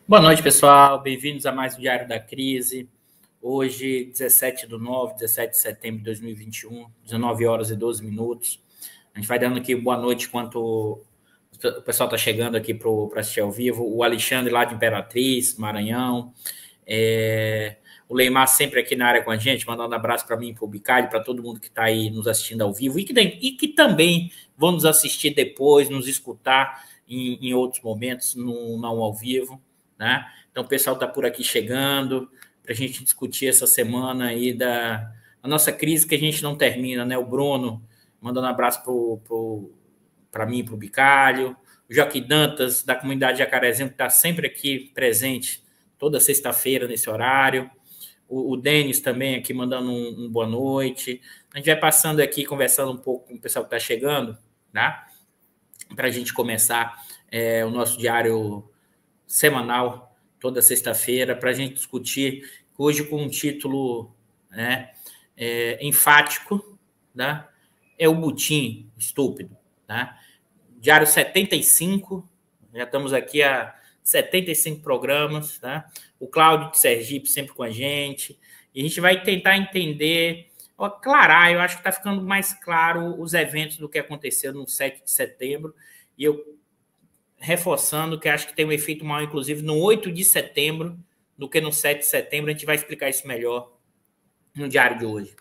Boa noite, pessoal. Bem-vindos a mais um Diário da Crise. Hoje, 17 de setembro de 2021, 19 horas e 12 minutos. A gente vai dando aqui boa noite enquanto o pessoal está chegando aqui para assistir ao vivo. O Alexandre lá de Imperatriz, Maranhão. O Leimar sempre aqui na área com a gente, mandando um abraço para mim, para o Bicalho, para todo mundo que está aí nos assistindo ao vivo e que também vão nos assistir depois, nos escutar em outros momentos, não ao vivo. Né? Então, o pessoal está por aqui chegando para a gente discutir essa semana aí da nossa crise que a gente não termina, né? O Bruno mandando um abraço para mim, para o Bicalho, o Joaquim Dantas, da comunidade Jacarezinho, que está sempre aqui presente toda sexta-feira nesse horário, o Denis também aqui mandando um boa noite. A gente vai passando aqui, conversando um pouco com o pessoal que está chegando, né? Para a gente começar o nosso diário semanal, toda sexta-feira, para a gente discutir, hoje com um título, né, enfático, né, é o butim estúpido. Né? Diário 75, já estamos aqui há 75 programas, né? O Cláudio de Sergipe sempre com a gente, e a gente vai tentar entender, aclarar, eu acho que está ficando mais claro os eventos do que aconteceu no 7 de setembro, e eu reforçando que acho que tem um efeito maior, inclusive, no 8 de setembro do que no 7 de setembro. A gente vai explicar isso melhor no diário de hoje.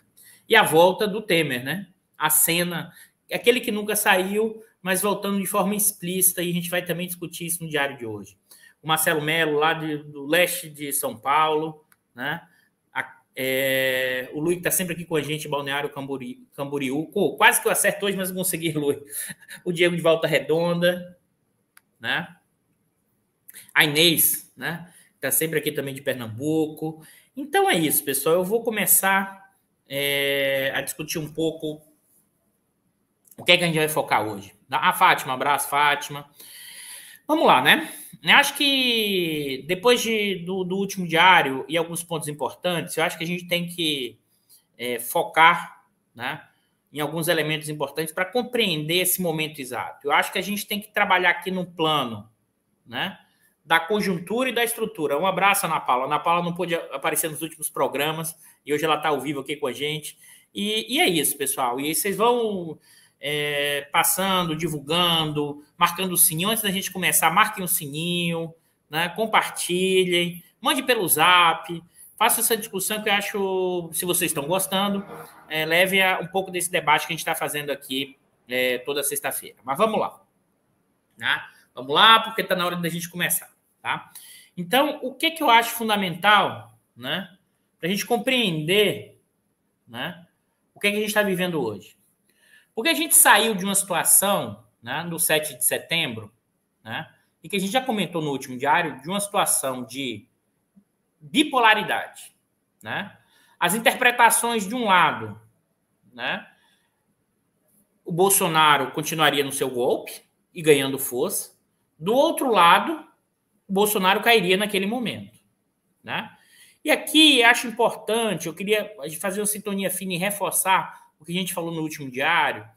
E a volta do Temer, né? A cena, aquele que nunca saiu, mas voltando de forma explícita, e a gente vai também discutir isso no diário de hoje. O Marcelo Melo, lá do leste de São Paulo, né? O Luiz está sempre aqui com a gente, Balneário Camboriú. Quase que eu acerto hoje, mas não consegui, Luiz. O Diego de Volta Redonda, né? A Inês, né? Está sempre aqui também de Pernambuco. Então é isso, pessoal. Eu vou começar a discutir um pouco o que é que a gente vai focar hoje. Fátima, abraço, Fátima. Vamos lá, né? Eu acho que depois do último diário e alguns pontos importantes, eu acho que a gente tem que focar, né, em alguns elementos importantes para compreender esse momento exato. Eu acho que a gente tem que trabalhar aqui no plano, né, da conjuntura e da estrutura. Um abraço, Ana Paula. Ana Paula não pôde aparecer nos últimos programas e hoje ela está ao vivo aqui com a gente. E é isso, pessoal. E aí vocês vão passando, divulgando, marcando o sininho. Antes da gente começar, marquem o sininho, né, compartilhem, mande pelo zap, faça essa discussão que eu acho, se vocês estão gostando, leve a um pouco desse debate que a gente está fazendo aqui toda sexta-feira. Mas vamos lá. Né? Vamos lá, porque está na hora da gente começar. Tá? Então, o que eu acho fundamental, né, para a gente compreender, né, o que a gente está vivendo hoje? Porque a gente saiu de uma situação, né, no 7 de setembro, né, e que a gente já comentou no último diário, de uma situação de bipolaridade. Né? As interpretações de um lado, né, o Bolsonaro continuaria no seu golpe e ganhando força. Do outro lado, o Bolsonaro cairia naquele momento. Né? E aqui acho importante, eu queria fazer uma sintonia fina e reforçar o que a gente falou no último diário,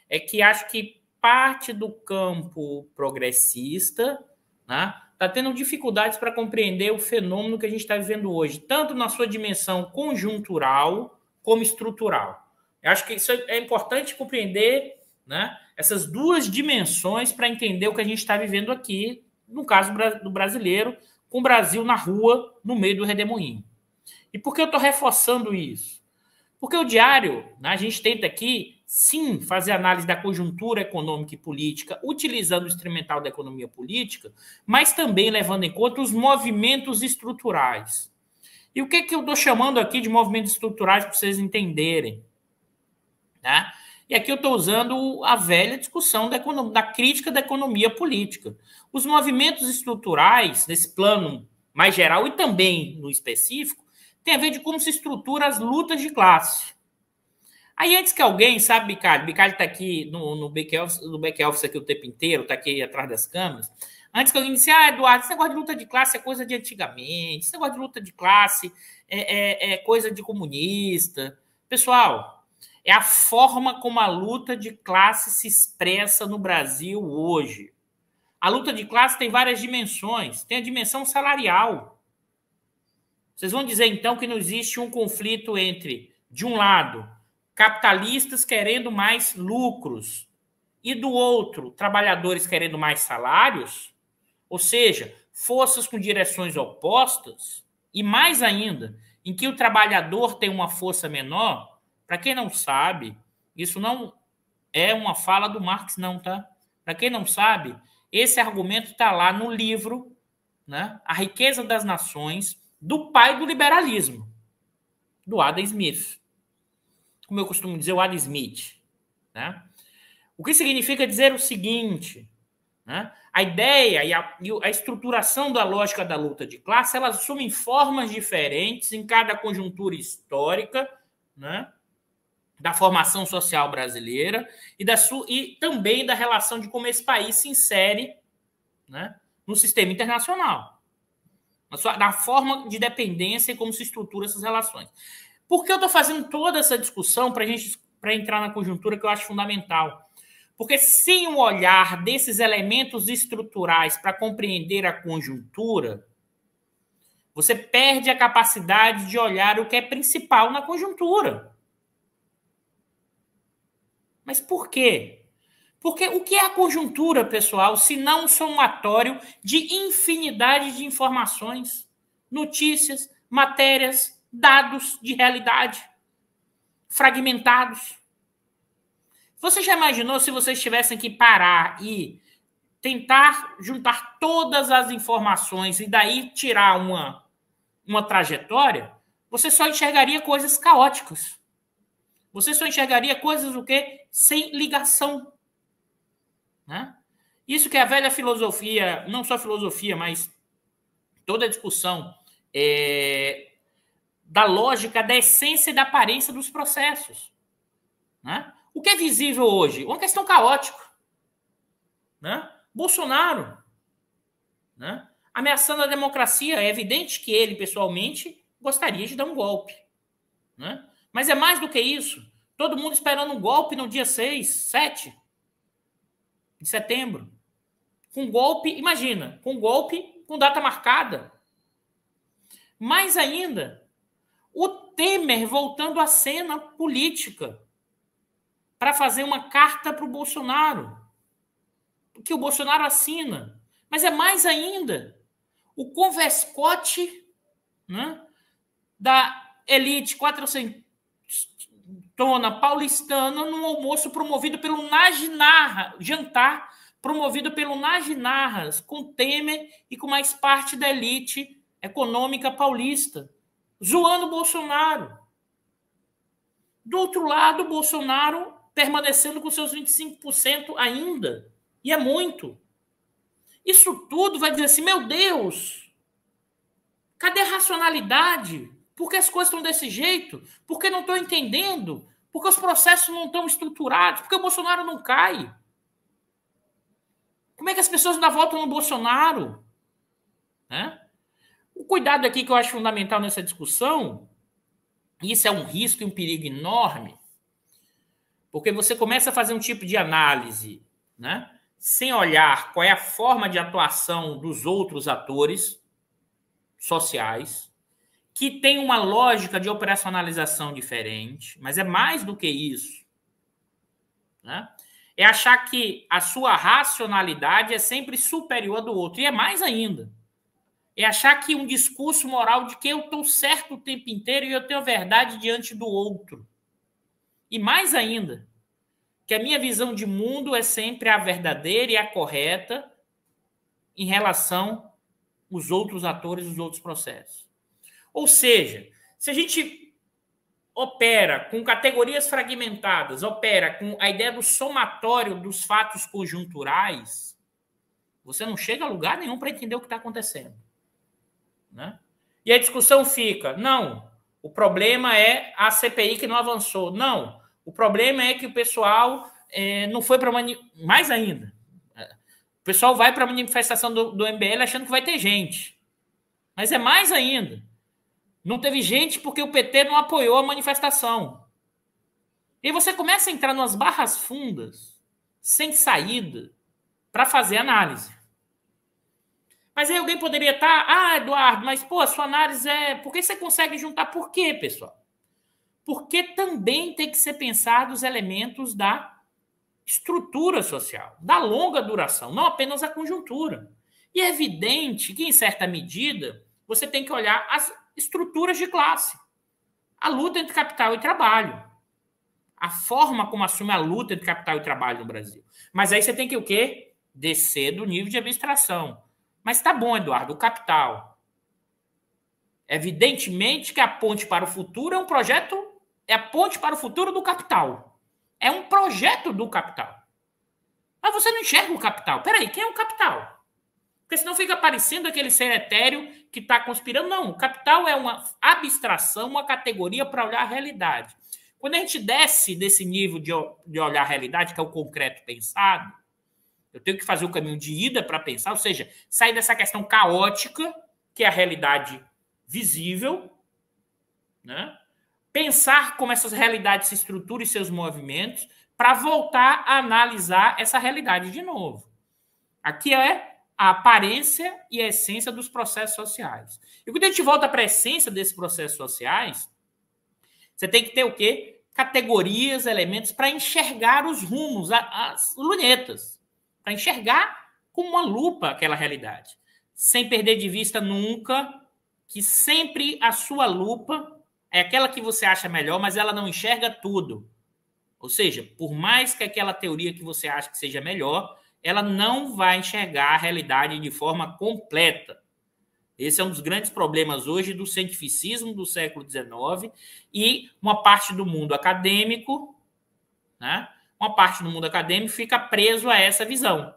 é que acho que parte do campo progressista, né, está tendo dificuldades para compreender o fenômeno que a gente está vivendo hoje, tanto na sua dimensão conjuntural como estrutural. Eu acho que isso é importante compreender, né, essas duas dimensões para entender o que a gente está vivendo aqui, no caso do brasileiro, com o Brasil na rua, no meio do redemoinho. E por que eu estou reforçando isso? Porque o diário, né, a gente tenta aqui, sim, fazer análise da conjuntura econômica e política, utilizando o instrumental da economia política, mas também levando em conta os movimentos estruturais. E o que eu estou chamando aqui de movimentos estruturais para vocês entenderem? Né? E aqui eu estou usando a velha discussão da crítica da economia política. Os movimentos estruturais, nesse plano mais geral e também no específico, tem a ver de como se estrutura as lutas de classe. Aí, antes que alguém, sabe, Bicalho está aqui no back-office aqui o tempo inteiro, está aqui atrás das câmeras. Antes que alguém disse, Eduardo, esse negócio de luta de classe é coisa de antigamente, esse negócio de luta de classe é coisa de comunista. Pessoal, é a forma como a luta de classe se expressa no Brasil hoje. A luta de classe tem várias dimensões. Tem a dimensão salarial. Vocês vão dizer, então, que não existe um conflito entre, de um lado, capitalistas querendo mais lucros e, do outro, trabalhadores querendo mais salários? Ou seja, forças com direções opostas e, mais ainda, em que o trabalhador tem uma força menor? Para quem não sabe, isso não é uma fala do Marx, não, tá? Para quem não sabe, esse argumento está lá no livro, né, A Riqueza das Nações, do pai do liberalismo, do Adam Smith. Como eu costumo dizer, o Adam Smith. Né? O que significa dizer o seguinte, né? A ideia e a estruturação da lógica da luta de classe, elas assumem formas diferentes em cada conjuntura histórica, né, da formação social brasileira e também da relação de como esse país se insere, né, no sistema internacional, da forma de dependência e como se estrutura essas relações. Por que eu estou fazendo toda essa discussão para entrar na conjuntura que eu acho fundamental? Porque sem o olhar desses elementos estruturais para compreender a conjuntura, você perde a capacidade de olhar o que é principal na conjuntura. Mas por quê? Porque o que é a conjuntura, pessoal, se não um somatório de infinidade de informações, notícias, matérias, dados de realidade, fragmentados? Você já imaginou se vocês tivessem que parar e tentar juntar todas as informações e daí tirar uma trajetória? Você só enxergaria coisas caóticas. Você só enxergaria coisas o quê? Sem ligação. Né? Isso que é a velha filosofia, não só filosofia, mas toda a discussão da lógica, da essência e da aparência dos processos. Né? O que é visível hoje? Uma questão caótica. Né? Bolsonaro, né, ameaçando a democracia. É evidente que ele, pessoalmente, gostaria de dar um golpe. Né? Mas é mais do que isso. Todo mundo esperando um golpe no dia 6, 7 de setembro. Com golpe, imagina, com golpe com data marcada. Mais ainda, o Temer voltando à cena política para fazer uma carta para o Bolsonaro, que o Bolsonaro assina. Mas é mais ainda, o converscote, né, da elite quatrocentona paulistana num almoço promovido pelo Najinarra, jantar promovido pelo Najinarras, com Temer e com mais parte da elite econômica paulista, zoando o Bolsonaro. Do outro lado, o Bolsonaro permanecendo com seus 25% ainda. E é muito. Isso tudo vai dizer assim, meu Deus, cadê a racionalidade? Por que as coisas estão desse jeito? Por que não estou entendendo? Por que os processos não estão estruturados? Por que o Bolsonaro não cai? Como é que as pessoas ainda votam no Bolsonaro? Né? O cuidado aqui que eu acho fundamental nessa discussão, e isso é um risco e um perigo enorme, porque você começa a fazer um tipo de análise, né, sem olhar qual é a forma de atuação dos outros atores sociais, que tem uma lógica de operacionalização diferente, mas é mais do que isso. Né? É achar que a sua racionalidade é sempre superior à do outro, e é mais ainda. É achar que um discurso moral de que eu estou certo o tempo inteiro e eu tenho a verdade diante do outro. E mais ainda, que a minha visão de mundo é sempre a verdadeira e a correta em relação aos outros atores, os outros processos. Ou seja, se a gente opera com categorias fragmentadas, opera com a ideia do somatório dos fatos conjunturais, você não chega a lugar nenhum para entender o que está acontecendo. Né? E a discussão fica, não, o problema é a CPI que não avançou. Não, o problema é que o pessoal não foi para... Mais ainda, o pessoal vai para a manifestação do MBL achando que vai ter gente. Mas é mais ainda. Não teve gente porque o PT não apoiou a manifestação. E você começa a entrar nas barras fundas, sem saída, para fazer análise. Mas aí alguém poderia estar, Eduardo, mas pô, a sua análise é... Por que você consegue juntar? Por quê, pessoal? Porque também tem que ser pensado os elementos da estrutura social, da longa duração, não apenas a conjuntura. E é evidente que, em certa medida, você tem que olhar as estruturas de classe, a luta entre capital e trabalho, a forma como assume a luta entre capital e trabalho no Brasil. Mas aí você tem que o quê? Descer do nível de abstração. Mas tá bom, Eduardo, o capital. Evidentemente que a ponte para o futuro é um projeto, é a ponte para o futuro do capital. É um projeto do capital. Mas você não enxerga o capital. Peraí, quem é o capital? Porque senão fica parecendo aquele ser etéreo que está conspirando. Não, o capital é uma abstração, uma categoria para olhar a realidade. Quando a gente desce desse nível de olhar a realidade, que é o concreto pensado, eu tenho que fazer o caminho de ida para pensar, ou seja, sair dessa questão caótica, que é a realidade visível, né? Pensar como essas realidades se estruturam e seus movimentos, para voltar a analisar essa realidade de novo. Aqui é a aparência e a essência dos processos sociais. E quando a gente volta para a essência desses processos sociais, você tem que ter o quê? Categorias, elementos para enxergar os rumos, as lunetas, para enxergar com uma lupa aquela realidade, sem perder de vista nunca que sempre a sua lupa é aquela que você acha melhor, mas ela não enxerga tudo. Ou seja, por mais que aquela teoria que você acha que seja melhor, ela não vai enxergar a realidade de forma completa. Esse é um dos grandes problemas hoje do cientificismo do século XIX e uma parte do mundo acadêmico, né? Uma parte do mundo acadêmico fica preso a essa visão.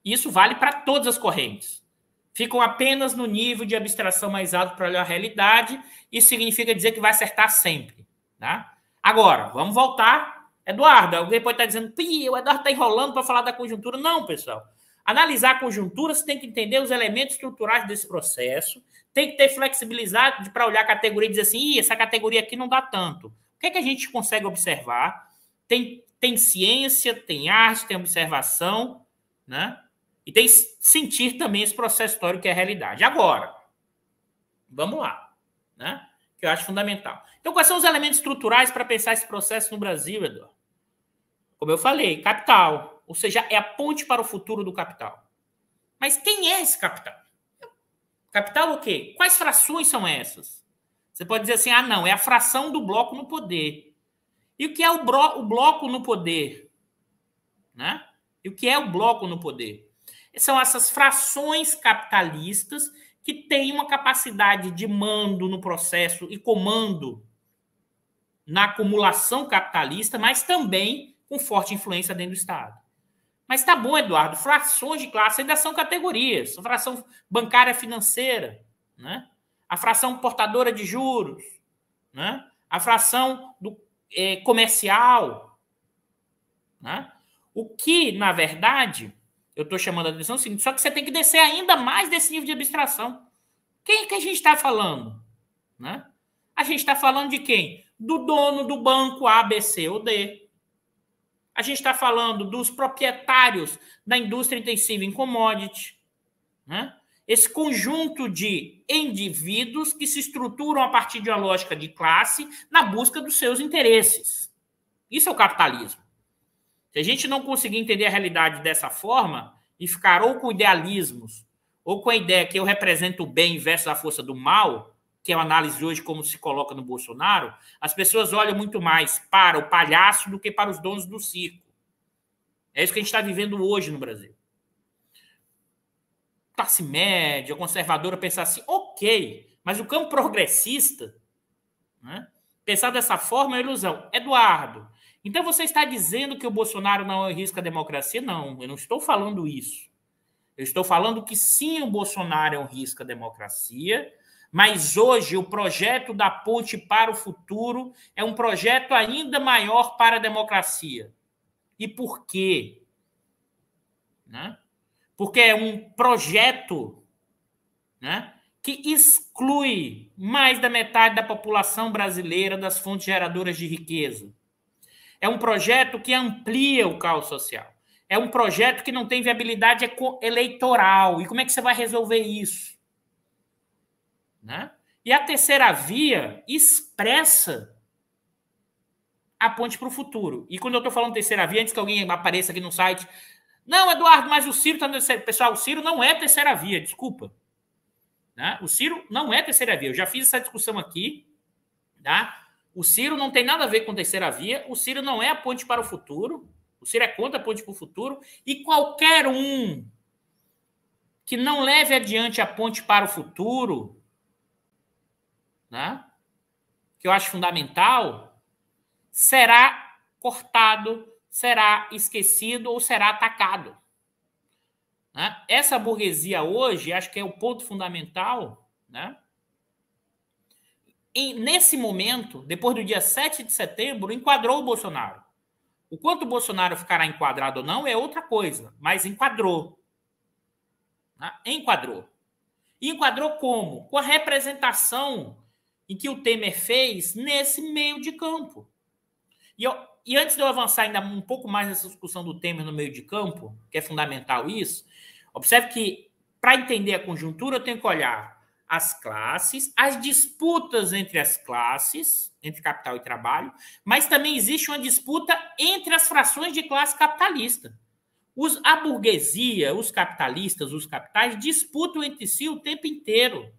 Isso vale para todas as correntes. Ficam apenas no nível de abstração mais alto para olhar a realidade. Isso significa dizer que vai acertar sempre. Tá? Agora, vamos voltar. Eduardo, alguém pode estar dizendo, o Eduardo está enrolando para falar da conjuntura. Não, pessoal. Analisar a conjuntura, você tem que entender os elementos estruturais desse processo, tem que ter flexibilidade para olhar a categoria e dizer assim, essa categoria aqui não dá tanto. O que é que a gente consegue observar? Tem ciência, tem arte, tem observação, né? E tem sentir também esse processo histórico que é a realidade. Agora, vamos lá, né? Que eu acho fundamental. Então, quais são os elementos estruturais para pensar esse processo no Brasil, Eduardo? Como eu falei, capital, ou seja, é a ponte para o futuro do capital. Mas quem é esse capital? Capital o quê? Quais frações são essas? Você pode dizer assim, não, é a fração do bloco no poder. E o que é o bloco no poder? Né? E o que é o bloco no poder? São essas frações capitalistas que têm uma capacidade de mando no processo e comando na acumulação capitalista, mas também com forte influência dentro do Estado. Mas tá bom, Eduardo, frações de classe ainda são categorias. A fração bancária financeira, né? A fração portadora de juros, né? A fração comercial. Né? O que, na verdade, eu estou chamando a atenção é o seguinte, só que você tem que descer ainda mais desse nível de abstração. Quem que a gente está falando? Né? A gente está falando de quem? Do dono do banco A, B, C ou D. A gente está falando dos proprietários da indústria intensiva em commodity. Né? Esse conjunto de indivíduos que se estruturam a partir de uma lógica de classe na busca dos seus interesses. Isso é o capitalismo. Se a gente não conseguir entender a realidade dessa forma e ficar ou com idealismos ou com a ideia que eu represento o bem versus a força do mal, que é uma análise hoje como se coloca no Bolsonaro, as pessoas olham muito mais para o palhaço do que para os donos do circo. É isso que a gente está vivendo hoje no Brasil. Classe média, conservadora, pensar assim, ok, mas o campo progressista, né, pensar dessa forma é uma ilusão. Eduardo, então você está dizendo que o Bolsonaro não arrisca a democracia? Não, eu não estou falando isso. Eu estou falando que sim, o Bolsonaro é um risco à democracia, mas hoje o projeto da ponte para o futuro é um projeto ainda maior para a democracia. E por quê? Né? Porque é um projeto, né, que exclui mais da metade da população brasileira das fontes geradoras de riqueza. É um projeto que amplia o caos social. é um projeto que não tem viabilidade eleitoral. E como é que você vai resolver isso? Né? E a terceira via expressa a ponte para o futuro. E quando eu estou falando terceira via, antes que alguém apareça aqui no site, não, Eduardo, mas o Ciro está no terceiro. Pessoal, o Ciro não é terceira via, desculpa. Né? O Ciro não é terceira via. Eu já fiz essa discussão aqui. Tá? O Ciro não tem nada a ver com terceira via. O Ciro não é a ponte para o futuro. O Ciro é contra a ponte para o futuro. E qualquer um que não leve adiante a ponte para o futuro, né? Que eu acho fundamental, será cortado, será esquecido ou será atacado. Né? Essa burguesia hoje, acho que é o ponto fundamental, né? E nesse momento, depois do dia 7 de setembro, enquadrou o Bolsonaro. O quanto o Bolsonaro ficará enquadrado ou não é outra coisa, mas enquadrou. Né? Enquadrou. E enquadrou como? Com a representação em que o Temer fez nesse meio de campo. E antes de eu avançar ainda um pouco mais nessa discussão do Temer no meio de campo, que é fundamental isso, observe que, para entender a conjuntura, eu tenho que olhar as classes, as disputas entre as classes, entre capital e trabalho, mas também existe uma disputa entre as frações de classe capitalista. A burguesia, os capitalistas, os capitais, disputam entre si o tempo inteiro.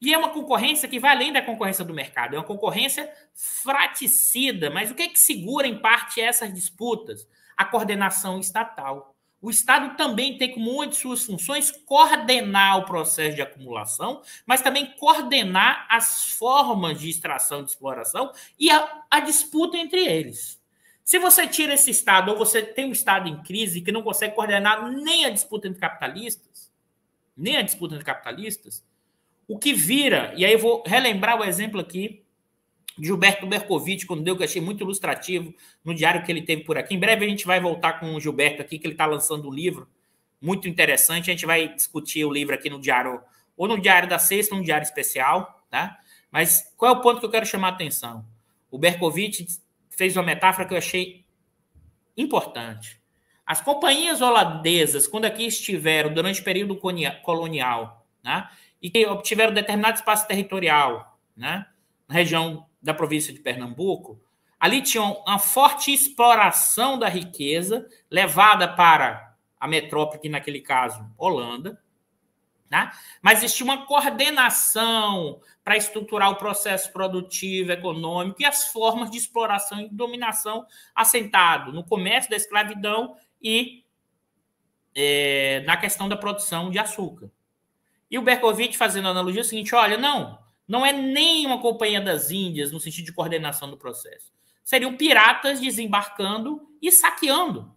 E é uma concorrência que vai além da concorrência do mercado, é uma concorrência fraticida. Mas o que é que segura, em parte, essas disputas? A coordenação estatal. O Estado também tem como uma de suas funções coordenar o processo de acumulação, mas também coordenar as formas de extração e de exploração e a disputa entre eles. Se você tira esse Estado, ou você tem um Estado em crise que não consegue coordenar nem a disputa entre capitalistas, o que vira, e aí eu vou relembrar o exemplo aqui de Gilberto Bercovitch, quando deu, que eu achei muito ilustrativo no diário que ele teve por aqui. Em breve a gente vai voltar com o Gilberto aqui, que ele está lançando um livro muito interessante. A gente vai discutir o livro aqui no diário, ou no diário da sexta, ou no diário especial, tá? Mas qual é o ponto que eu quero chamar a atenção? O Bercovitch fez uma metáfora que eu achei importante. As companhias holandesas, quando aqui estiveram durante o período colonial, né, e que obtiveram determinado espaço territorial, né, na região da província de Pernambuco, ali tinham uma forte exploração da riqueza levada para a metrópole, que naquele caso, Holanda, né? Mas existia uma coordenação para estruturar o processo produtivo, econômico e as formas de exploração e dominação assentado no comércio da escravidão e na questão da produção de açúcar. E o Bercovitch fazendo a analogia é o seguinte, olha, não é nem uma companhia das Índias no sentido de coordenação do processo. Seriam piratas desembarcando e saqueando.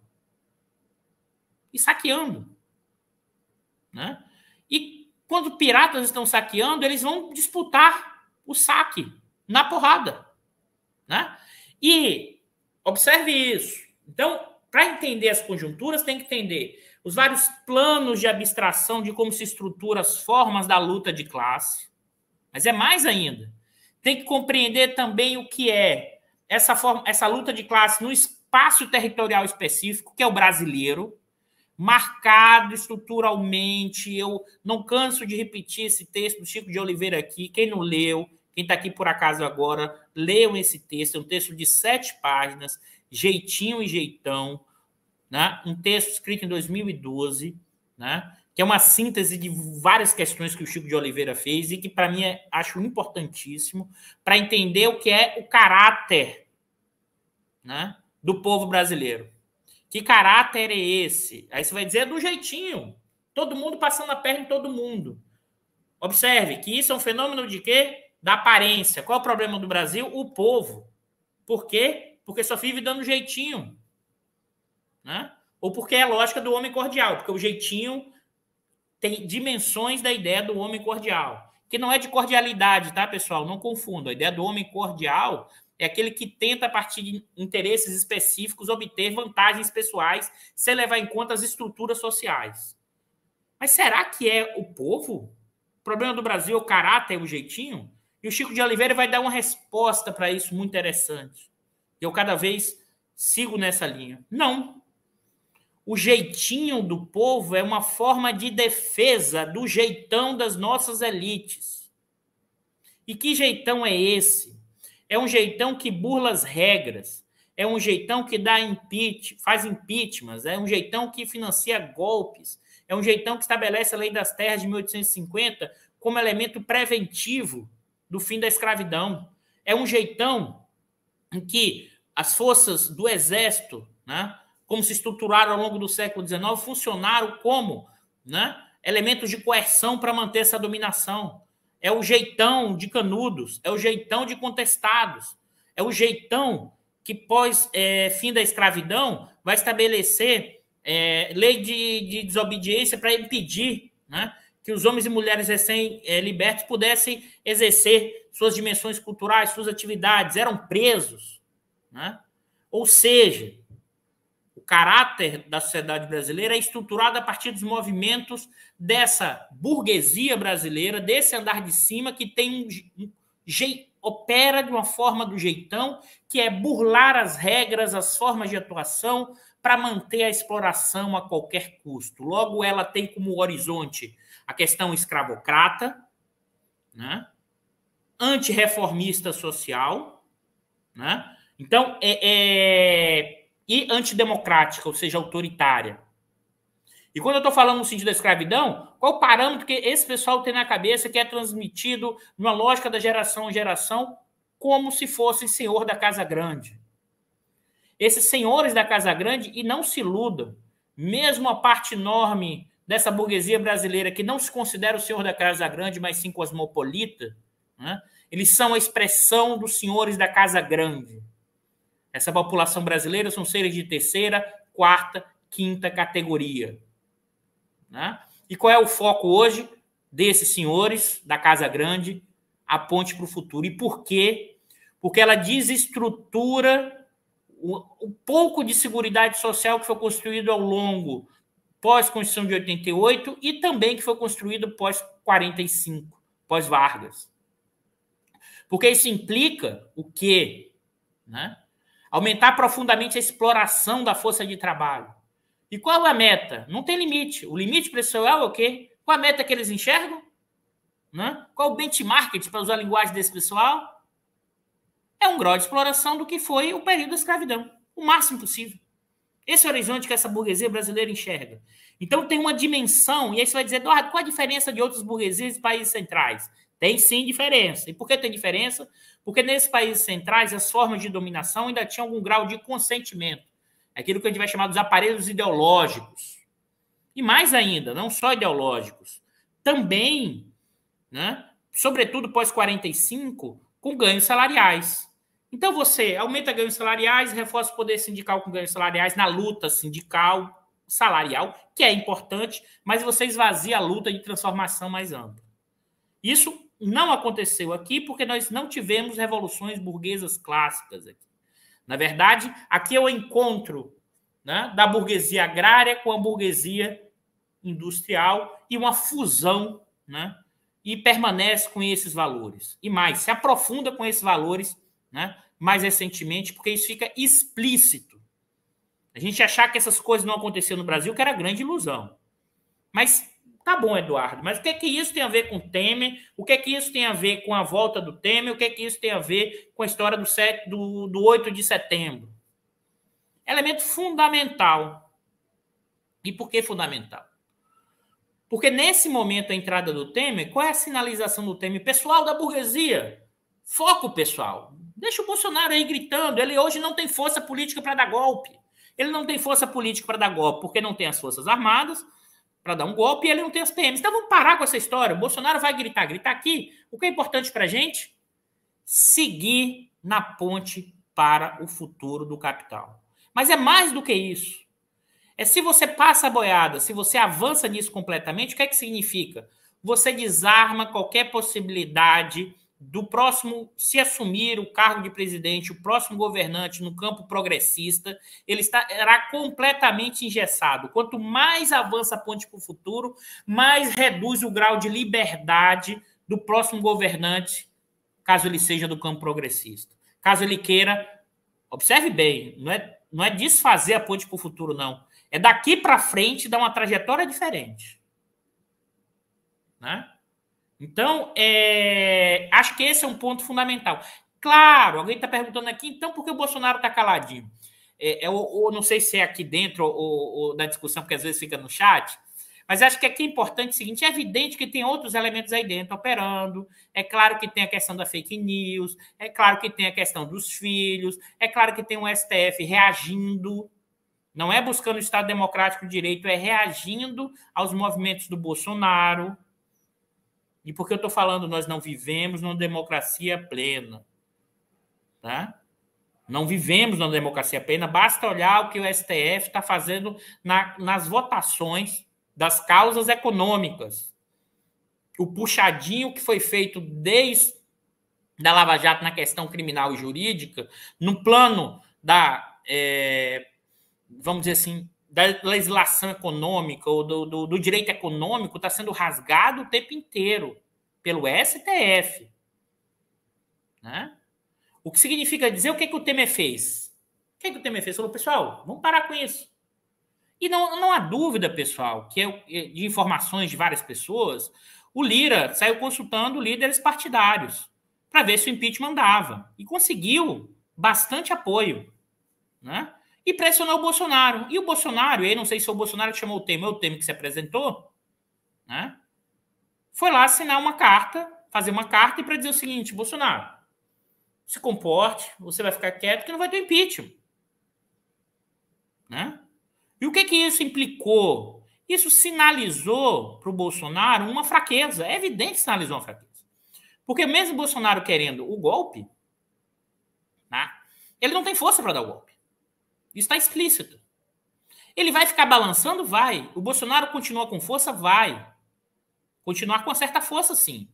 Né? E quando piratas estão saqueando, eles vão disputar o saque na porrada. Né? E observe isso. Então, para entender as conjunturas, tem que entender os vários planos de abstração de como se estruturam as formas da luta de classe. Mas é mais ainda. Tem que compreender também o que é essa luta de classe no espaço territorial específico, que é o brasileiro, marcado estruturalmente. Eu não canso de repetir esse texto do Chico de Oliveira aqui. Quem não leu, quem está aqui por acaso agora, leiam esse texto. É um texto de 7 páginas, Jeitinho e Jeitão, né? Um texto escrito em 2012, né? Que é uma síntese de várias questões que o Chico de Oliveira fez e que, para mim, acho importantíssimo para entender o que é o caráter, né, do povo brasileiro. Que caráter é esse? Aí você vai dizer, é do jeitinho. Todo mundo passando a perna em todo mundo. Observe que isso é um fenômeno de quê? Da aparência. Qual é o problema do Brasil? O povo. Por quê? Porque só vive dando jeitinho. Né? Ou porque é a lógica do homem cordial. Porque o jeitinho tem dimensões da ideia do homem cordial. Que não é de cordialidade, tá, pessoal? Não confunda. A ideia do homem cordial é aquele que tenta, a partir de interesses específicos, obter vantagens pessoais sem levar em conta as estruturas sociais. Mas será que é o povo? O problema do Brasil é o caráter, o jeitinho? E o Chico de Oliveira vai dar uma resposta para isso muito interessante. Eu cada vez sigo nessa linha. Não. o jeitinho do povo é uma forma de defesa do jeitão das nossas elites. E que jeitão é esse? É um jeitão que burla as regras, é um jeitão que faz impeachments, é um jeitão que financia golpes, é um jeitão que estabelece a Lei das Terras de 1850 como elemento preventivo do fim da escravidão. É um jeitão em que as forças do Exército, né, como se estruturaram ao longo do século XIX, funcionaram como, né, elementos de coerção para manter essa dominação. É o jeitão de Canudos, é o jeitão de Contestados, é o jeitão que, pós fim da escravidão, vai estabelecer lei de desobediência para impedir, né, que os homens e mulheres recém-libertos pudessem exercer suas dimensões culturais, suas atividades, eram presos, né? Ou seja, o caráter da sociedade brasileira é estruturado a partir dos movimentos dessa burguesia brasileira, desse andar de cima, que tem opera de uma forma do jeitão, que é burlar as regras, as formas de atuação, para manter a exploração a qualquer custo. Logo, ela tem como horizonte a questão escravocrata, né? Antirreformista social, né? Então, e antidemocrática, ou seja, autoritária. E quando eu estou falando no sentido da escravidão, qual o parâmetro que esse pessoal tem na cabeça que é transmitido numa lógica da geração em geração, como se fossem senhor da Casa Grande? Esses senhores da Casa Grande, e não se iludam, mesmo a parte enorme dessa burguesia brasileira que não se considera o senhor da Casa Grande, mas sim cosmopolita, né? Eles são a expressão dos senhores da Casa Grande. Essa população brasileira são seres de terceira, quarta, quinta categoria, né? E qual é o foco hoje desses senhores da Casa Grande? A ponte para o futuro. E por quê? Porque ela desestrutura o pouco de seguridade social que foi construído ao longo pós-Constituição de 88 e também que foi construído pós-45, pós-Vargas. Porque isso implica o quê? Né? Aumentar profundamente a exploração da força de trabalho. E qual é a meta? Não tem limite. O limite pessoal é o quê? Qual a meta que eles enxergam? Né? Qual o benchmark, para usar a linguagem desse pessoal? É um grau de exploração do que foi o período da escravidão. O máximo possível. Esse é o horizonte que essa burguesia brasileira enxerga. Então tem uma dimensão, e aí você vai dizer, Eduardo, qual a diferença de outras burguesias e países centrais? Tem sim diferença. E por que tem diferença? Porque nesses países centrais as formas de dominação ainda tinham algum grau de consentimento. Aquilo que a gente vai chamar dos aparelhos ideológicos. E mais ainda, não só ideológicos, também, né, sobretudo pós-45, com ganhos salariais. Então você aumenta ganhos salariais, reforça o poder sindical com ganhos salariais na luta sindical, salarial, que é importante, mas você esvazia a luta de transformação mais ampla. Isso não aconteceu aqui porque nós não tivemos revoluções burguesas clássicas aqui. Na verdade, aqui é o encontro, né, da burguesia agrária com a burguesia industrial e uma fusão, né, e permanece com esses valores. E mais, se aprofunda com esses valores, né, mais recentemente, porque isso fica explícito. A gente achar que essas coisas não aconteciam no Brasil, que era grande ilusão. Mas tá bom, Eduardo, mas o que é que isso tem a ver com o Temer? O que é que isso tem a ver com a volta do Temer? O que é que isso tem a ver com a história do 8 de setembro? Elemento fundamental. E por que fundamental? Porque nesse momento, a entrada do Temer, qual é a sinalização do Temer? Pessoal da burguesia, foco, pessoal. Deixa o Bolsonaro aí gritando. Ele hoje não tem força política para dar golpe. Ele não tem força política para dar golpe porque não tem as Forças Armadas para dar um golpe e ele não tem as PMs. Então vamos parar com essa história. O Bolsonaro vai gritar aqui. O que é importante para a gente? Seguir na ponte para o futuro do capital. Mas é mais do que isso. É se você passa a boiada, se você avança nisso completamente, o que é que significa? Você desarma qualquer possibilidade do próximo, se assumir o cargo de presidente, o próximo governante no campo progressista, ele estará completamente engessado. Quanto mais avança a ponte para o futuro, mais reduz o grau de liberdade do próximo governante, caso ele seja do campo progressista. Caso ele queira, observe bem, não é não é desfazer a ponte para o futuro, não. É daqui para frente dar uma trajetória diferente. Né? Então, acho que esse é um ponto fundamental. Claro, alguém está perguntando aqui, então, por que o Bolsonaro está caladinho? Eu não sei se é aqui dentro ou da discussão, porque às vezes fica no chat, mas acho que aqui é importante o seguinte: é evidente que tem outros elementos aí dentro operando, é claro que tem a questão da fake news, é claro que tem a questão dos filhos, é claro que tem o STF reagindo, não é buscando o Estado Democrático de Direito, é reagindo aos movimentos do Bolsonaro. E por que eu estou falando nós não vivemos numa democracia plena? Tá? Não vivemos numa democracia plena, basta olhar o que o STF está fazendo nas votações das causas econômicas. O puxadinho que foi feito desde da Lava Jato na questão criminal e jurídica, no plano da, vamos dizer assim, da legislação econômica ou do direito econômico, está sendo rasgado o tempo inteiro pelo STF. Né? O que significa dizer o que o Temer fez? O que o Temer fez? Falou, pessoal, vamos parar com isso. E não há dúvida, pessoal, que de informações de várias pessoas, o Lira saiu consultando líderes partidários para ver se o impeachment dava. E conseguiu bastante apoio. Né? E pressionou o Bolsonaro. E o Bolsonaro, eu não sei se o Bolsonaro chamou o Temer que se apresentou, né? Foi lá assinar uma carta, fazer uma carta e para dizer o seguinte: Bolsonaro, se comporte, você vai ficar quieto que não vai ter impeachment. Né? E o que isso implicou? Isso sinalizou para o Bolsonaro uma fraqueza. É evidente que sinalizou uma fraqueza. Porque mesmo o Bolsonaro querendo o golpe, né, ele não tem força para dar o golpe. Isso está explícito. Ele vai ficar balançando? Vai. O Bolsonaro continua com força? Vai. Continuar com certa força, sim.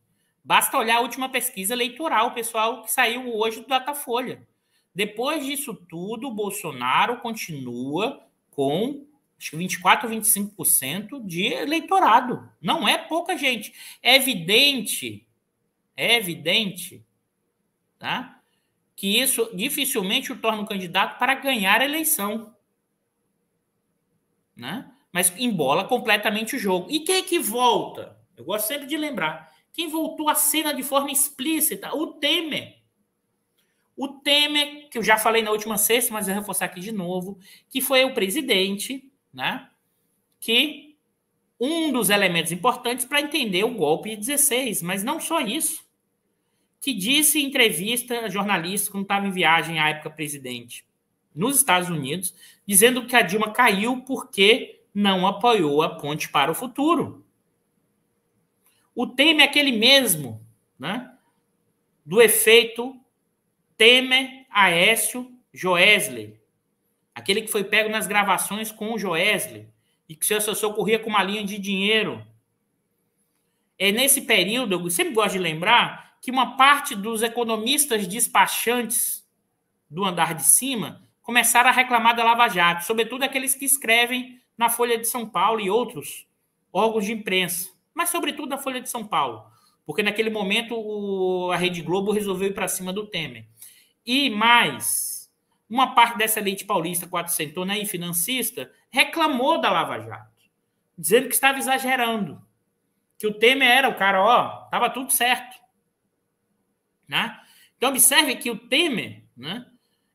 Basta olhar a última pesquisa eleitoral, pessoal, que saiu hoje do Datafolha. Depois disso tudo, o Bolsonaro continua com acho que 24% ou 25% de eleitorado. Não é pouca gente. É evidente, tá? Que isso dificilmente o torna um candidato para ganhar a eleição. Né? Mas embola completamente o jogo. E quem é que volta? Eu gosto sempre de lembrar. Quem voltou à cena de forma explícita? O Temer. O Temer, que eu já falei na última sexta, mas vou reforçar aqui de novo, que foi o presidente, né? Que um dos elementos importantes para entender o golpe de 16, mas não só isso. Que disse em entrevista a jornalista, quando estava em viagem à época presidente, nos Estados Unidos, dizendo que a Dilma caiu porque não apoiou a ponte para o futuro. O Temer é aquele mesmo, né, do efeito Temer, Aécio, Joesley. Aquele que foi pego nas gravações com o Joesley e que seu assessor corria com uma linha de dinheiro. É nesse período, eu sempre gosto de lembrar, que uma parte dos economistas despachantes do andar de cima começaram a reclamar da Lava Jato, sobretudo aqueles que escrevem na Folha de São Paulo e outros órgãos de imprensa, mas sobretudo na Folha de São Paulo, porque naquele momento a Rede Globo resolveu ir para cima do Temer. E mais, uma parte dessa elite paulista quatrocentona e financista reclamou da Lava Jato, dizendo que estava exagerando, que o Temer era o cara, estava tudo certo. Né? Então, observe que o Temer, né,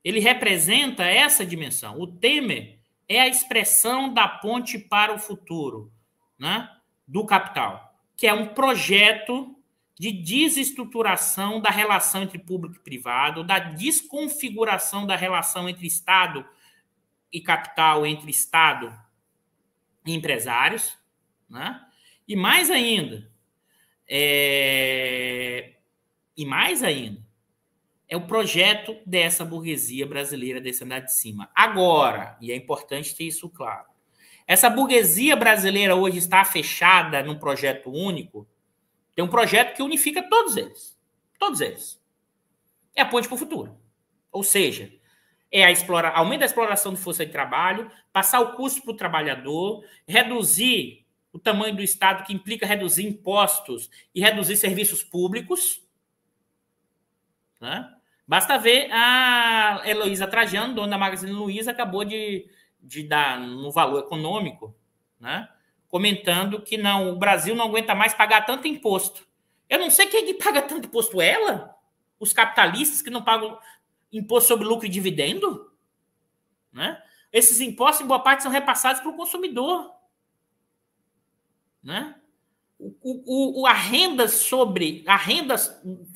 ele representa essa dimensão. O Temer é a expressão da ponte para o futuro, né, do capital, que é um projeto de desestruturação da relação entre público e privado, da desconfiguração da relação entre Estado e capital, entre Estado e empresários, né? E mais ainda, é o projeto dessa burguesia brasileira desse andar de cima. Agora, e é importante ter isso claro, essa burguesia brasileira hoje está fechada num projeto único. Tem um projeto que unifica todos eles. Todos eles. É a ponte para o futuro. Ou seja, é aumento da exploração de força de trabalho, passar o custo para o trabalhador, reduzir o tamanho do Estado, que implica reduzir impostos e reduzir serviços públicos, né? Basta ver a Heloísa Trajano, dona da Magazine Luiza, acabou de dar no valor econômico, né? Comentando que não, o Brasil não aguenta mais pagar tanto imposto. Eu não sei quem é que paga tanto imposto, ela? Os capitalistas que não pagam imposto sobre lucro e dividendo? Né? Esses impostos, em boa parte, são repassados para o consumidor. Né? A renda sobre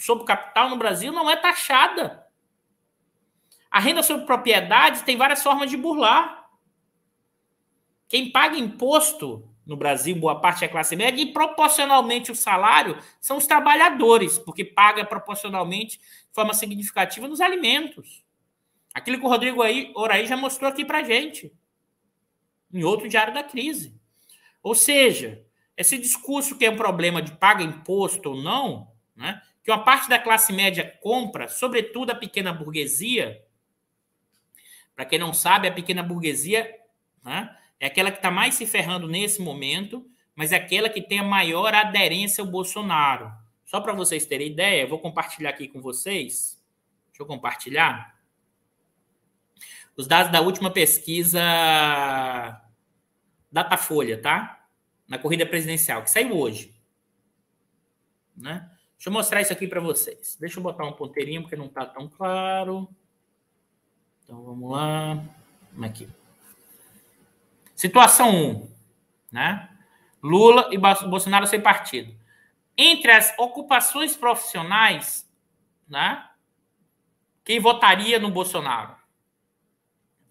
o capital no Brasil não é taxada. A renda sobre propriedades tem várias formas de burlar. Quem paga imposto no Brasil, boa parte é a classe média, e proporcionalmente o salário são os trabalhadores, porque paga proporcionalmente de forma significativa nos alimentos. Aquilo que o Rodrigo Oraí já mostrou aqui para gente, em outro Diário da Crise. Ou seja, esse discurso que é um problema de paga imposto ou não, né, que uma parte da classe média compra, sobretudo a pequena burguesia. Para quem não sabe, a pequena burguesia, né, é aquela que está mais se ferrando nesse momento, mas é aquela que tem a maior aderência ao Bolsonaro. Só para vocês terem ideia, eu vou compartilhar aqui com vocês. Deixa eu compartilhar. Os dados da última pesquisa Datafolha, tá? Na corrida presidencial, que saiu hoje. Né? Deixa eu mostrar isso aqui para vocês. Deixa eu botar um ponteirinho, porque não está tão claro. Então, vamos lá. Aqui. Situação 1. Né? Lula e Bolsonaro sem partido. Entre as ocupações profissionais, né? Quem votaria no Bolsonaro?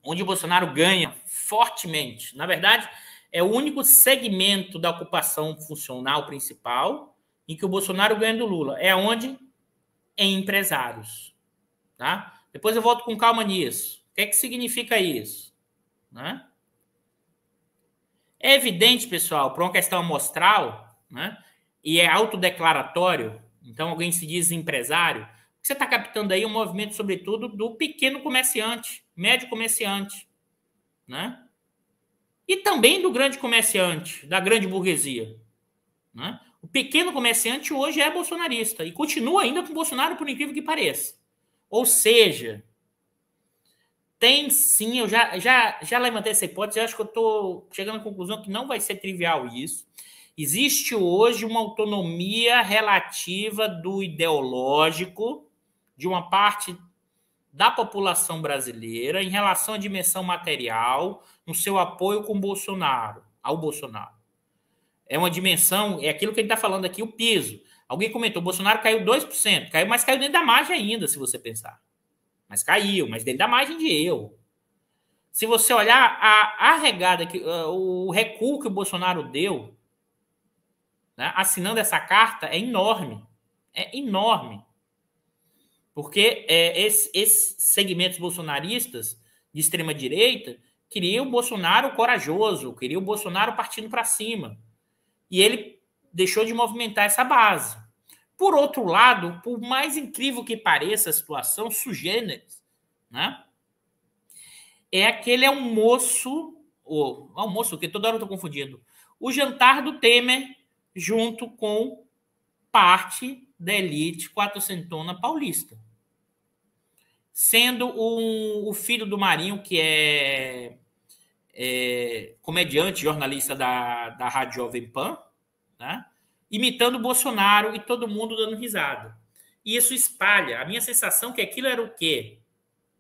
Onde o Bolsonaro ganha fortemente. Na verdade, é o único segmento da ocupação funcional principal em que o Bolsonaro ganha do Lula. É onde? Em empresários. Tá? Depois eu volto com calma nisso. O que é que significa isso? Né? É evidente, pessoal, por uma questão amostral, né? E é autodeclaratório, então alguém se diz empresário, você está captando aí um movimento, sobretudo, do pequeno comerciante, médio comerciante, né? E também do grande comerciante, da grande burguesia. Né? O pequeno comerciante hoje é bolsonarista e continua ainda com Bolsonaro, por incrível que pareça. Ou seja, tem sim, eu já levantei essa hipótese, eu acho que eu estou chegando à conclusão que não vai ser trivial isso. Existe hoje uma autonomia relativa do ideológico de uma parte da população brasileira em relação à dimensão material no seu apoio com Bolsonaro, ao Bolsonaro. É uma dimensão, é aquilo que ele está falando aqui, o piso. Alguém comentou, o Bolsonaro caiu 2%, caiu, mas caiu dentro da margem ainda, se você pensar. Mas caiu, mas dentro da margem de erro. Se você olhar a regada, o recuo que o Bolsonaro deu, né, assinando essa carta, é enorme. É enorme. Porque esses segmentos bolsonaristas de extrema-direita queriam o Bolsonaro corajoso, queriam o Bolsonaro partindo para cima. E ele deixou de movimentar essa base. Por outro lado, por mais incrível que pareça a situação, sui generis, né? É aquele almoço que toda hora eu estou confundindo, o jantar do Temer junto com parte da elite quatrocentona paulista. Sendo o filho do Marinho, que é comediante, jornalista da Rádio Jovem Pan, né? Imitando o Bolsonaro e todo mundo dando risada. E isso espalha. A minha sensação é que aquilo era o quê?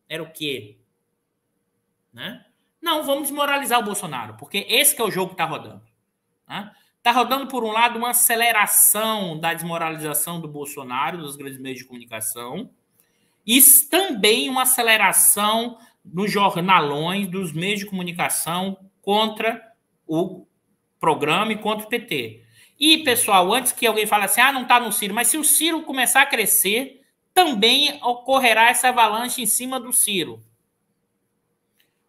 Era o quê? Né? Não, vamos desmoralizar o Bolsonaro, porque esse que é o jogo que está rodando. Né? Está rodando, por um lado, uma aceleração da desmoralização do Bolsonaro, dos grandes meios de comunicação, e também uma aceleração nos jornalões, dos meios de comunicação contra o programa e contra o PT. E, pessoal, antes que alguém fale assim, não está no Ciro, mas se o Ciro começar a crescer, também ocorrerá essa avalanche em cima do Ciro.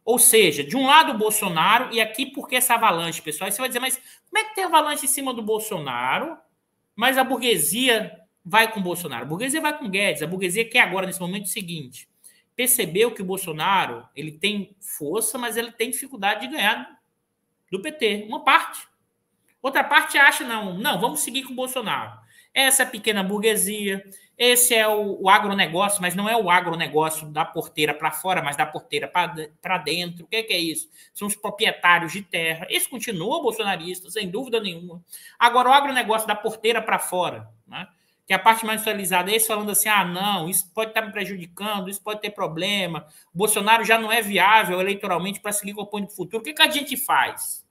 Ou seja, de um lado o Bolsonaro, e aqui por que essa avalanche, pessoal? Aí você vai dizer, mas como é que tem avalanche em cima do Bolsonaro, mas a burguesia vai com o Bolsonaro? A burguesia vai com o Guedes, a burguesia quer agora, nesse momento, o seguinte, percebeu que o Bolsonaro ele tem força, mas ele tem dificuldade de ganhar do PT, uma parte. Outra parte acha, não, vamos seguir com o Bolsonaro. essa é a pequena burguesia, esse é o agronegócio, mas não é o agronegócio da porteira para fora, mas da porteira para dentro. O que é isso? São os proprietários de terra. Esse continua bolsonarista, sem dúvida nenhuma. Agora, o agronegócio da porteira para fora, né? Que é a parte mais industrializada, esse falando assim, não, isso pode estar me prejudicando, isso pode ter problema, o Bolsonaro já não é viável eleitoralmente para seguir com o ponto de futuro. O que a gente faz?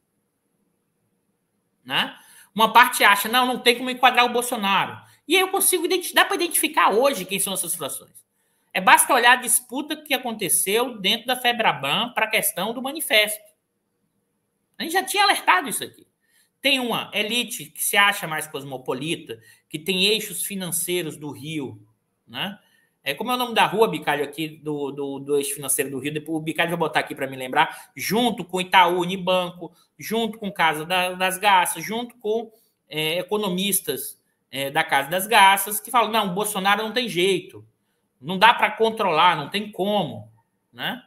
Né? Uma parte acha, não tem como enquadrar o Bolsonaro. E aí eu consigo dá para identificar hoje quem são essas situações. Basta olhar a disputa que aconteceu dentro da FEBRABAN para a questão do manifesto. A gente já tinha alertado isso aqui. Tem uma elite que se acha mais cosmopolita, que tem eixos financeiros do Rio, né? Como é o nome da rua, Bicalho, aqui do eixo financeiro do Rio? Depois o Bicalho vai botar aqui para me lembrar, junto com Itaú Unibanco, junto com Casa das Garças, junto com economistas da Casa das Garças, que falam, não, o Bolsonaro não tem jeito, não dá para controlar, não tem como, né?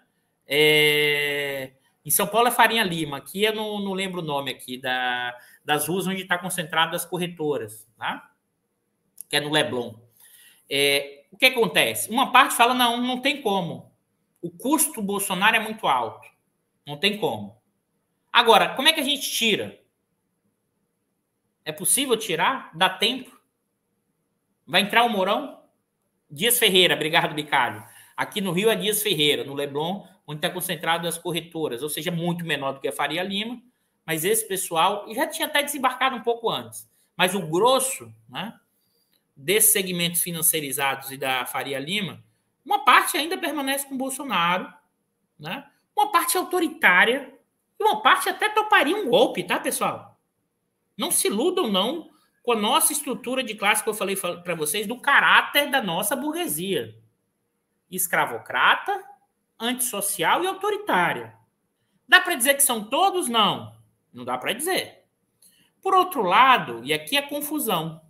Em São Paulo é Farinha Lima, aqui eu não lembro o nome aqui das ruas onde está concentrado as corretoras, tá? Que é no Leblon. O que acontece? Uma parte fala, não tem como. O custo do Bolsonaro é muito alto. Não tem como. Agora, como é que a gente tira? É possível tirar? Dá tempo? Vai entrar o Mourão? Dias Ferreira, obrigado, Bicalho. Aqui no Rio é Dias Ferreira, no Leblon, onde está concentrado as corretoras, ou seja, muito menor do que a Faria Lima, mas esse pessoal já tinha até desembarcado um pouco antes. Mas o grosso, né, desses segmentos financiarizados e da Faria Lima, uma parte ainda permanece com o Bolsonaro, né, uma parte autoritária e uma parte até toparia um golpe, tá, pessoal? Não se iludam, não, com a nossa estrutura de classe que eu falei para vocês, do caráter da nossa burguesia. Escravocrata, antissocial e autoritária. Dá para dizer que são todos? Não. Não dá para dizer. Por outro lado, e aqui é confusão.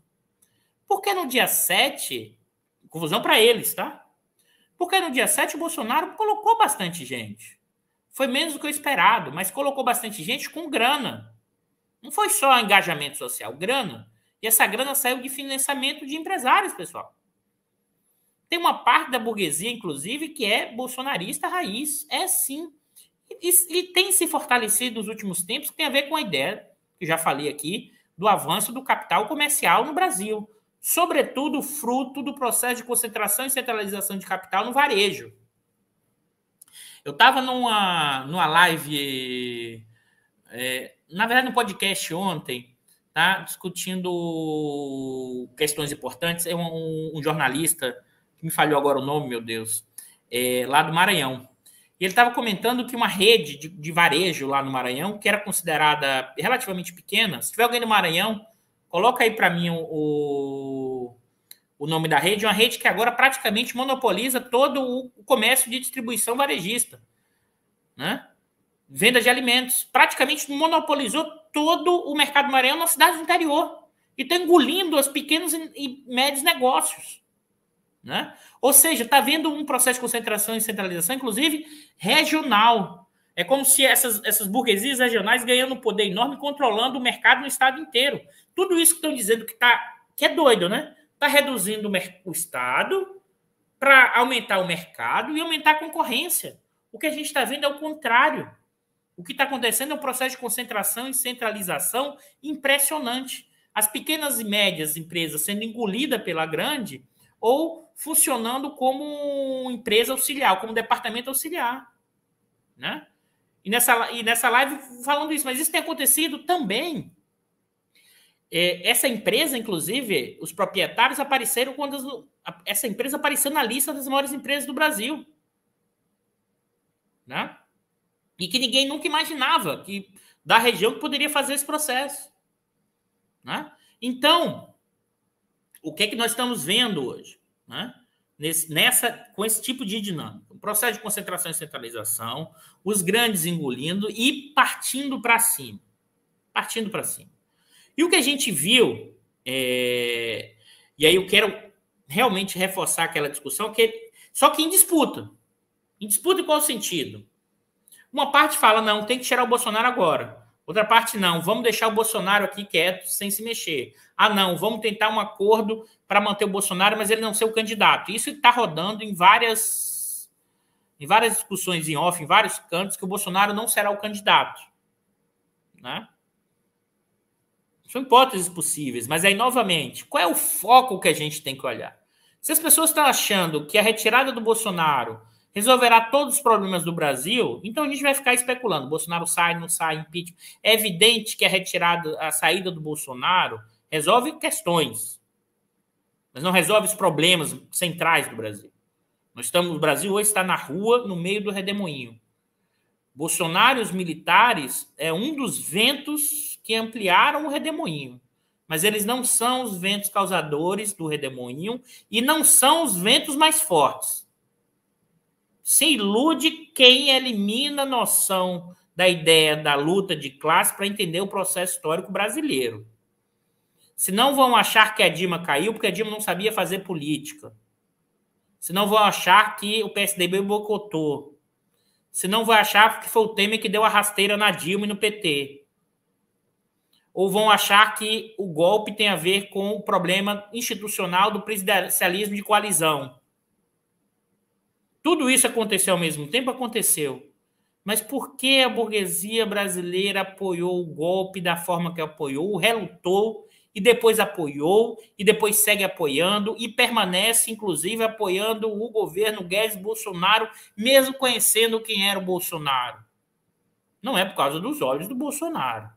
Porque no dia 7, confusão para eles, tá? Porque no dia 7 o Bolsonaro colocou bastante gente. Foi menos do que o esperado, mas colocou bastante gente com grana. Não foi só engajamento social, grana. E essa grana saiu de financiamento de empresários, pessoal. Tem uma parte da burguesia, inclusive, que é bolsonarista raiz. É sim. E tem se fortalecido nos últimos tempos, que tem a ver com a ideia, que eu já falei aqui, do avanço do capital comercial no Brasil. Sobretudo fruto do processo de concentração e centralização de capital no varejo. Eu estava numa live, na verdade, no podcast ontem, tá, discutindo questões importantes. É um jornalista, que me falhou agora o nome, meu Deus, lá do Maranhão. E ele estava comentando que uma rede de varejo lá no Maranhão, que era considerada relativamente pequena, se tiver alguém no Maranhão, coloca aí para mim o nome da rede, uma rede que agora praticamente monopoliza todo o comércio de distribuição varejista, né? Venda de alimentos, praticamente monopolizou todo o mercado do Maranhão na cidade do interior e está engolindo os pequenos e médios negócios, né? Ou seja, está havendo um processo de concentração e centralização, inclusive regional. É como se essas burguesias regionais ganhando um poder enorme, controlando o mercado no estado inteiro. Tudo isso que estão dizendo que é doido, né? Está reduzindo o Estado para aumentar o mercado e aumentar a concorrência. O que a gente está vendo é o contrário. O que está acontecendo é um processo de concentração e centralização impressionante. As pequenas e médias empresas sendo engolidas pela grande ou funcionando como empresa auxiliar, como departamento auxiliar, né? E nessa live falando isso, mas isso tem acontecido também. Essa empresa, inclusive, os proprietários apareceram quando essa empresa apareceu na lista das maiores empresas do Brasil, né? E que ninguém nunca imaginava que da região que poderia fazer esse processo, né? Então, o que é que nós estamos vendo hoje, né? Com esse tipo de dinâmica, o processo de concentração e centralização, os grandes engolindo e partindo para cima, E o que a gente viu, e aí eu quero realmente reforçar aquela discussão, só que em disputa. Em disputa em qual sentido? Uma parte fala, não, tem que tirar o Bolsonaro agora. Outra parte, não. Vamos deixar o Bolsonaro aqui quieto, sem se mexer. Ah, não. Vamos tentar um acordo para manter o Bolsonaro, mas ele não ser o candidato. Isso está rodando em várias discussões em off, em vários cantos, que o Bolsonaro não será o candidato. Né? São hipóteses possíveis, mas aí, novamente, qual é o foco que a gente tem que olhar? Se as pessoas estão achando que a retirada do Bolsonaro resolverá todos os problemas do Brasil, então a gente vai ficar especulando. Bolsonaro sai, não sai, impeachment. É evidente que a saída do Bolsonaro resolve questões, mas não resolve os problemas centrais do Brasil. O Brasil hoje está na rua, no meio do redemoinho. Bolsonaro e os militares é um dos ventos que ampliaram o redemoinho. Mas eles não são os ventos causadores do redemoinho e não são os ventos mais fortes. Se ilude quem elimina a noção da ideia da luta de classe para entender o processo histórico brasileiro. Se não vão achar que a Dilma caiu porque a Dilma não sabia fazer política. Se não vão achar que o PSDB boicotou. Se não vão achar que foi o Temer que deu a rasteira na Dilma e no PT. Ou vão achar que o golpe tem a ver com o problema institucional do presidencialismo de coalizão. Tudo isso aconteceu ao mesmo tempo? Aconteceu. Mas por que a burguesia brasileira apoiou o golpe da forma que apoiou, relutou e depois apoiou e depois segue apoiando e permanece, inclusive, apoiando o governo Guedes Bolsonaro, mesmo conhecendo quem era o Bolsonaro? Não é por causa dos olhos do Bolsonaro,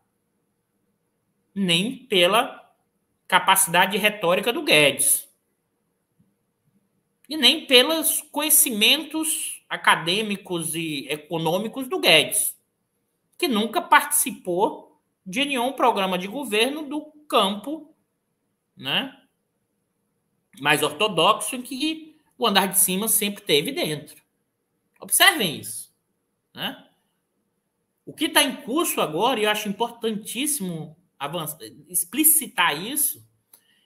nem pela capacidade retórica do Guedes. E nem pelos conhecimentos acadêmicos e econômicos do Guedes, que nunca participou de nenhum programa de governo do campo, né, mais ortodoxo, em que o andar de cima sempre teve dentro. Observem isso. Né? O que está em curso agora, e eu acho importantíssimo explicitar isso,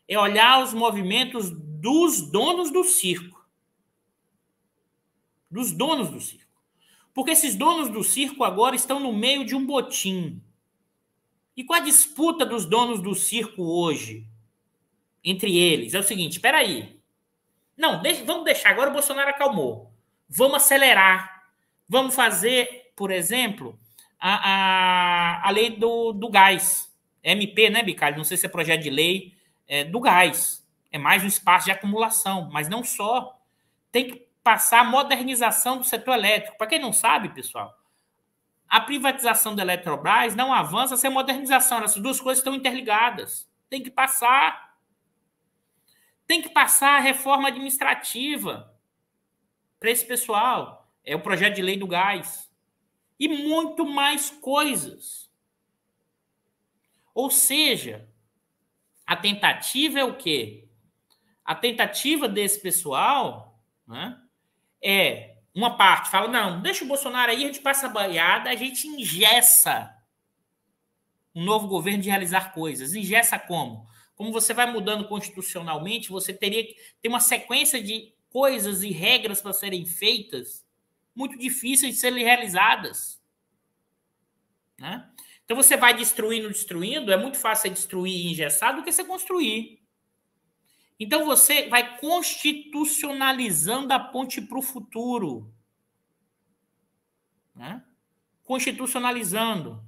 é olhar os movimentos dos donos do circo. Dos donos do circo. Porque esses donos do circo agora estão no meio de um botim. E qual a disputa dos donos do circo hoje? Entre eles? É o seguinte, espera aí. Não, vamos deixar, agora o Bolsonaro acalmou. Vamos acelerar. Vamos fazer, por exemplo, a lei do gás. MP, né, Bicalho? Não sei se é projeto de lei do gás. É mais um espaço de acumulação, mas não só. Tem que passar a modernização do setor elétrico. Para quem não sabe, pessoal, a privatização da Eletrobras não avança sem modernização. Essas duas coisas estão interligadas. Tem que passar. Tem que passar a reforma administrativa para esse pessoal. É o projeto de lei do gás. E muito mais coisas. Ou seja, a tentativa é o quê? A tentativa desse pessoal, né, é uma parte fala, não, deixa o Bolsonaro aí, a gente passa a boiada, a gente engessa um novo governo de realizar coisas. Engessa como? Como você vai mudando constitucionalmente, você teria que ter uma sequência de coisas e regras para serem feitas muito difíceis de serem realizadas. Né? Então você vai destruindo, é muito fácil você destruir e engessar do que você construir. Então você vai constitucionalizando a ponte para o futuro. Né? Constitucionalizando.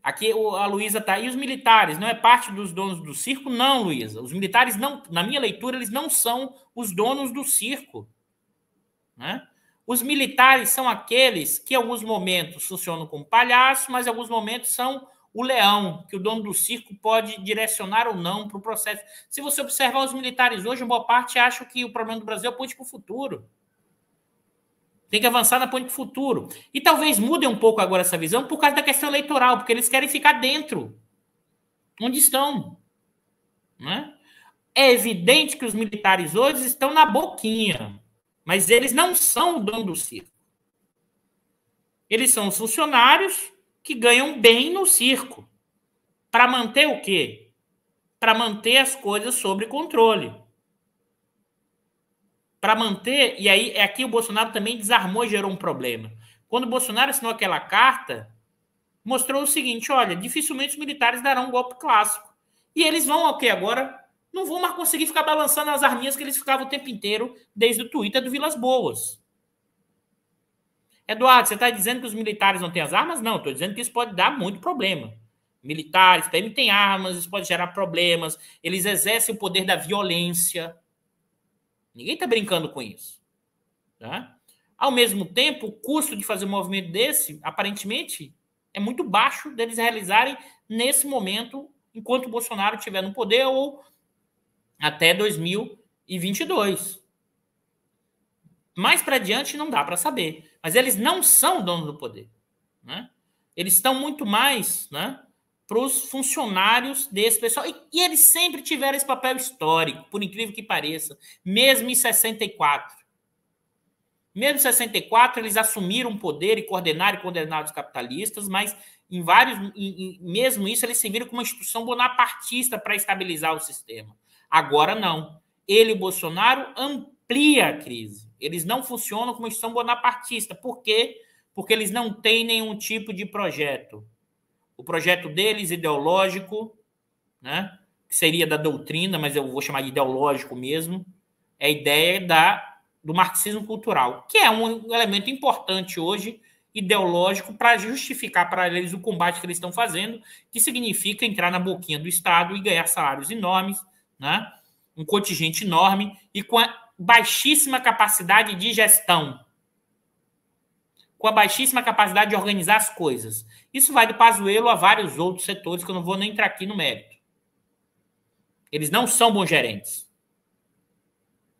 Aqui a Luísa está aí. Os militares não é parte dos donos do circo? Não, Luísa. Os militares, não, na minha leitura, eles não são os donos do circo. Né? Os militares são aqueles que, em alguns momentos, funcionam como palhaço, mas, em alguns momentos, são o leão, que o dono do circo pode direcionar ou não para o processo. Se você observar os militares hoje, em boa parte acham que o problema do Brasil é a ponte para o futuro. Tem que avançar na ponte para o futuro. E talvez mudem um pouco agora essa visão por causa da questão eleitoral, porque eles querem ficar dentro, onde estão. Né? É evidente que os militares hoje estão na boquinha, mas eles não são o dono do circo. Eles são os funcionários que ganham bem no circo. Para manter o quê? Para manter as coisas sob controle. Para manter... E aí, aqui o Bolsonaro também desarmou e gerou um problema. Quando o Bolsonaro assinou aquela carta, mostrou o seguinte, olha, dificilmente os militares darão um golpe clássico. E eles vão ao quê agora? Não vão mais conseguir ficar balançando as arminhas que eles ficavam o tempo inteiro desde o Twitter do Vilas Boas. Eduardo, você está dizendo que os militares não têm as armas? Não, estou dizendo que isso pode dar muito problema. Militares, PM têm armas, isso pode gerar problemas, eles exercem o poder da violência. Ninguém está brincando com isso. Tá? Ao mesmo tempo, o custo de fazer um movimento desse, aparentemente, é muito baixo deles realizarem nesse momento, enquanto o Bolsonaro estiver no poder ou até 2022. Mais para diante não dá para saber. Mas eles não são donos do poder. Né? Eles estão muito mais, né, para os funcionários desse pessoal. E eles sempre tiveram esse papel histórico, por incrível que pareça. Mesmo em 64. Mesmo em 64, eles assumiram o poder e coordenaram e condenaram os capitalistas, mas mesmo isso, eles se viram como uma instituição bonapartista para estabilizar o sistema. Agora não. Ele, o Bolsonaro, amplia a crise. Eles não funcionam como instituição bonapartista. Por quê? Porque eles não têm nenhum tipo de projeto. O projeto deles, ideológico, né, que seria da doutrina, mas eu vou chamar de ideológico mesmo, é a ideia do marxismo cultural, que é um elemento importante hoje, ideológico, para justificar para eles o combate que eles estão fazendo, que significa entrar na boquinha do Estado e ganhar salários enormes, né, um contingente enorme e com a baixíssima capacidade de gestão, com a baixíssima capacidade de organizar as coisas. Isso vai do Pazuello a vários outros setores que eu não vou nem entrar aqui no mérito. Eles não são bons gerentes.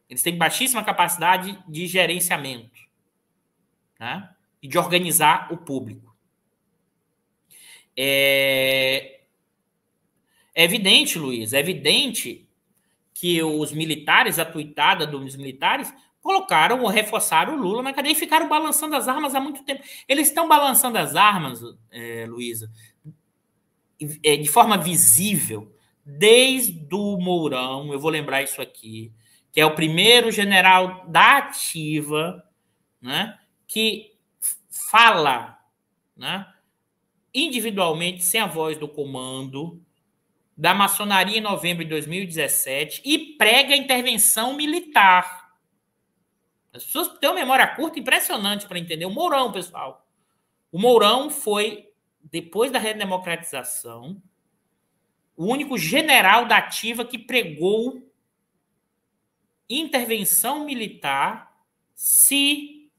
Eles têm baixíssima capacidade de gerenciamento, né? E de organizar o público. É evidente, Luiz, é evidente que os militares, a tuitada dos militares, colocaram ou reforçaram o Lula na cadeia e ficaram balançando as armas há muito tempo. Eles estão balançando as armas, Luísa, de forma visível, desde o Mourão, eu vou lembrar isso aqui, que é o primeiro general da ativa, né, que fala, né, individualmente, sem a voz do comando, da maçonaria em novembro de 2017 e prega a intervenção militar. As pessoas têm uma memória curta impressionante para entender. O Mourão, pessoal. O Mourão foi, depois da redemocratização, o único general da ativa que pregou intervenção militar se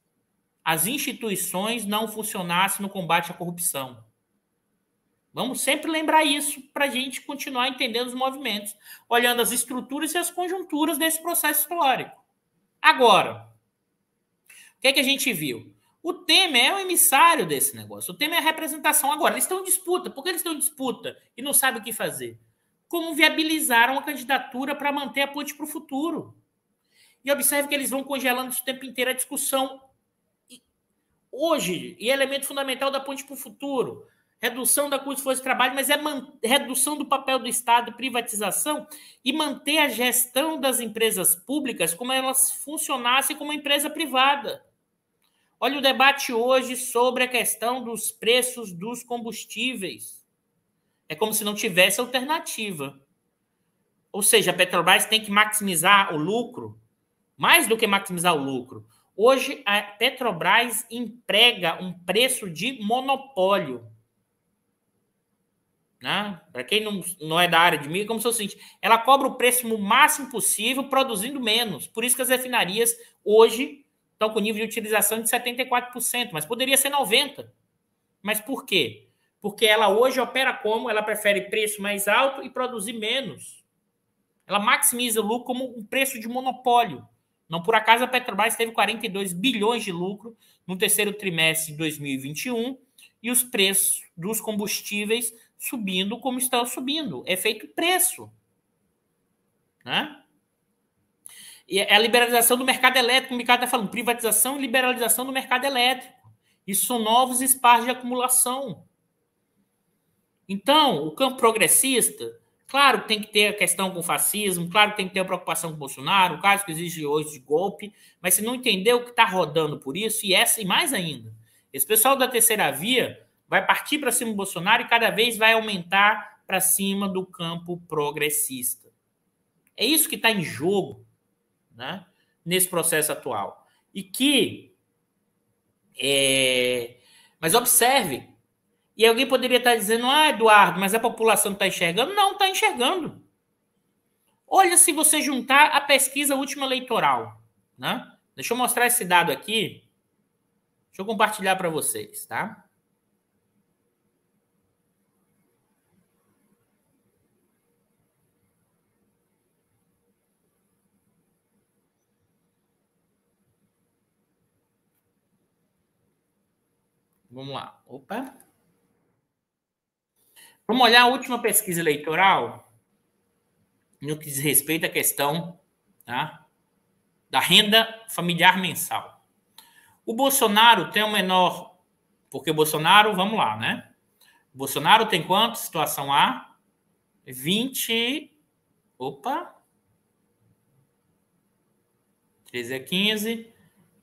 as instituições não funcionassem no combate à corrupção. Vamos sempre lembrar isso para a gente continuar entendendo os movimentos, olhando as estruturas e as conjunturas desse processo histórico. Agora, o que é que a gente viu? O Temer é o emissário desse negócio. O Temer é a representação. Agora, eles estão em disputa. Por que eles estão em disputa e não sabem o que fazer? Como viabilizaram a candidatura para manter a ponte para o futuro. E observe que eles vão congelando isso o tempo inteiro a discussão. Hoje, e elemento fundamental da ponte para o futuro, redução da custo de força de trabalho, mas é redução do papel do Estado, privatização, e manter a gestão das empresas públicas como elas funcionassem como uma empresa privada. Olha o debate hoje sobre a questão dos preços dos combustíveis. É como se não tivesse alternativa. Ou seja, a Petrobras tem que maximizar o lucro, mais do que maximizar o lucro. Hoje, a Petrobras emprega um preço de monopólio. Né? Para quem não é da área de mídia, como se fosse o seguinte, ela cobra o preço no máximo possível, produzindo menos. Por isso que as refinarias hoje estão com nível de utilização de 74%, mas poderia ser 90%. Mas por quê? Porque ela hoje opera como? Ela prefere preço mais alto e produzir menos. Ela maximiza o lucro como um preço de monopólio. Não por acaso a Petrobras teve 42 bilhões de lucro no terceiro trimestre de 2021 e os preços dos combustíveis subindo como estão subindo. É feito preço. Né? E a liberalização do mercado elétrico, o Ricardo está falando, privatização e liberalização do mercado elétrico. Isso são novos espaços de acumulação. Então, o campo progressista, claro que tem que ter a questão com o fascismo, claro que tem que ter a preocupação com o Bolsonaro, o caso que existe hoje de golpe, mas se não entender o que está rodando por isso, e mais ainda, Esse pessoal da terceira via vai partir para cima do Bolsonaro e cada vez vai aumentar para cima do campo progressista. É isso que está em jogo, né, nesse processo atual. E que... Mas observe, e alguém poderia estar dizendo, Eduardo, mas a população está enxergando? Não, está enxergando. Olha, se você juntar a pesquisa última eleitoral, né? Deixa eu mostrar esse dado aqui. Deixa eu compartilhar para vocês, tá? Vamos lá. Opa. Vamos olhar a última pesquisa eleitoral no que diz respeito à questão, tá, da renda familiar mensal. O Bolsonaro tem o menor... Porque o Bolsonaro, vamos lá, né? O Bolsonaro tem quanto? Situação A? 20... Opa! 13 a 15...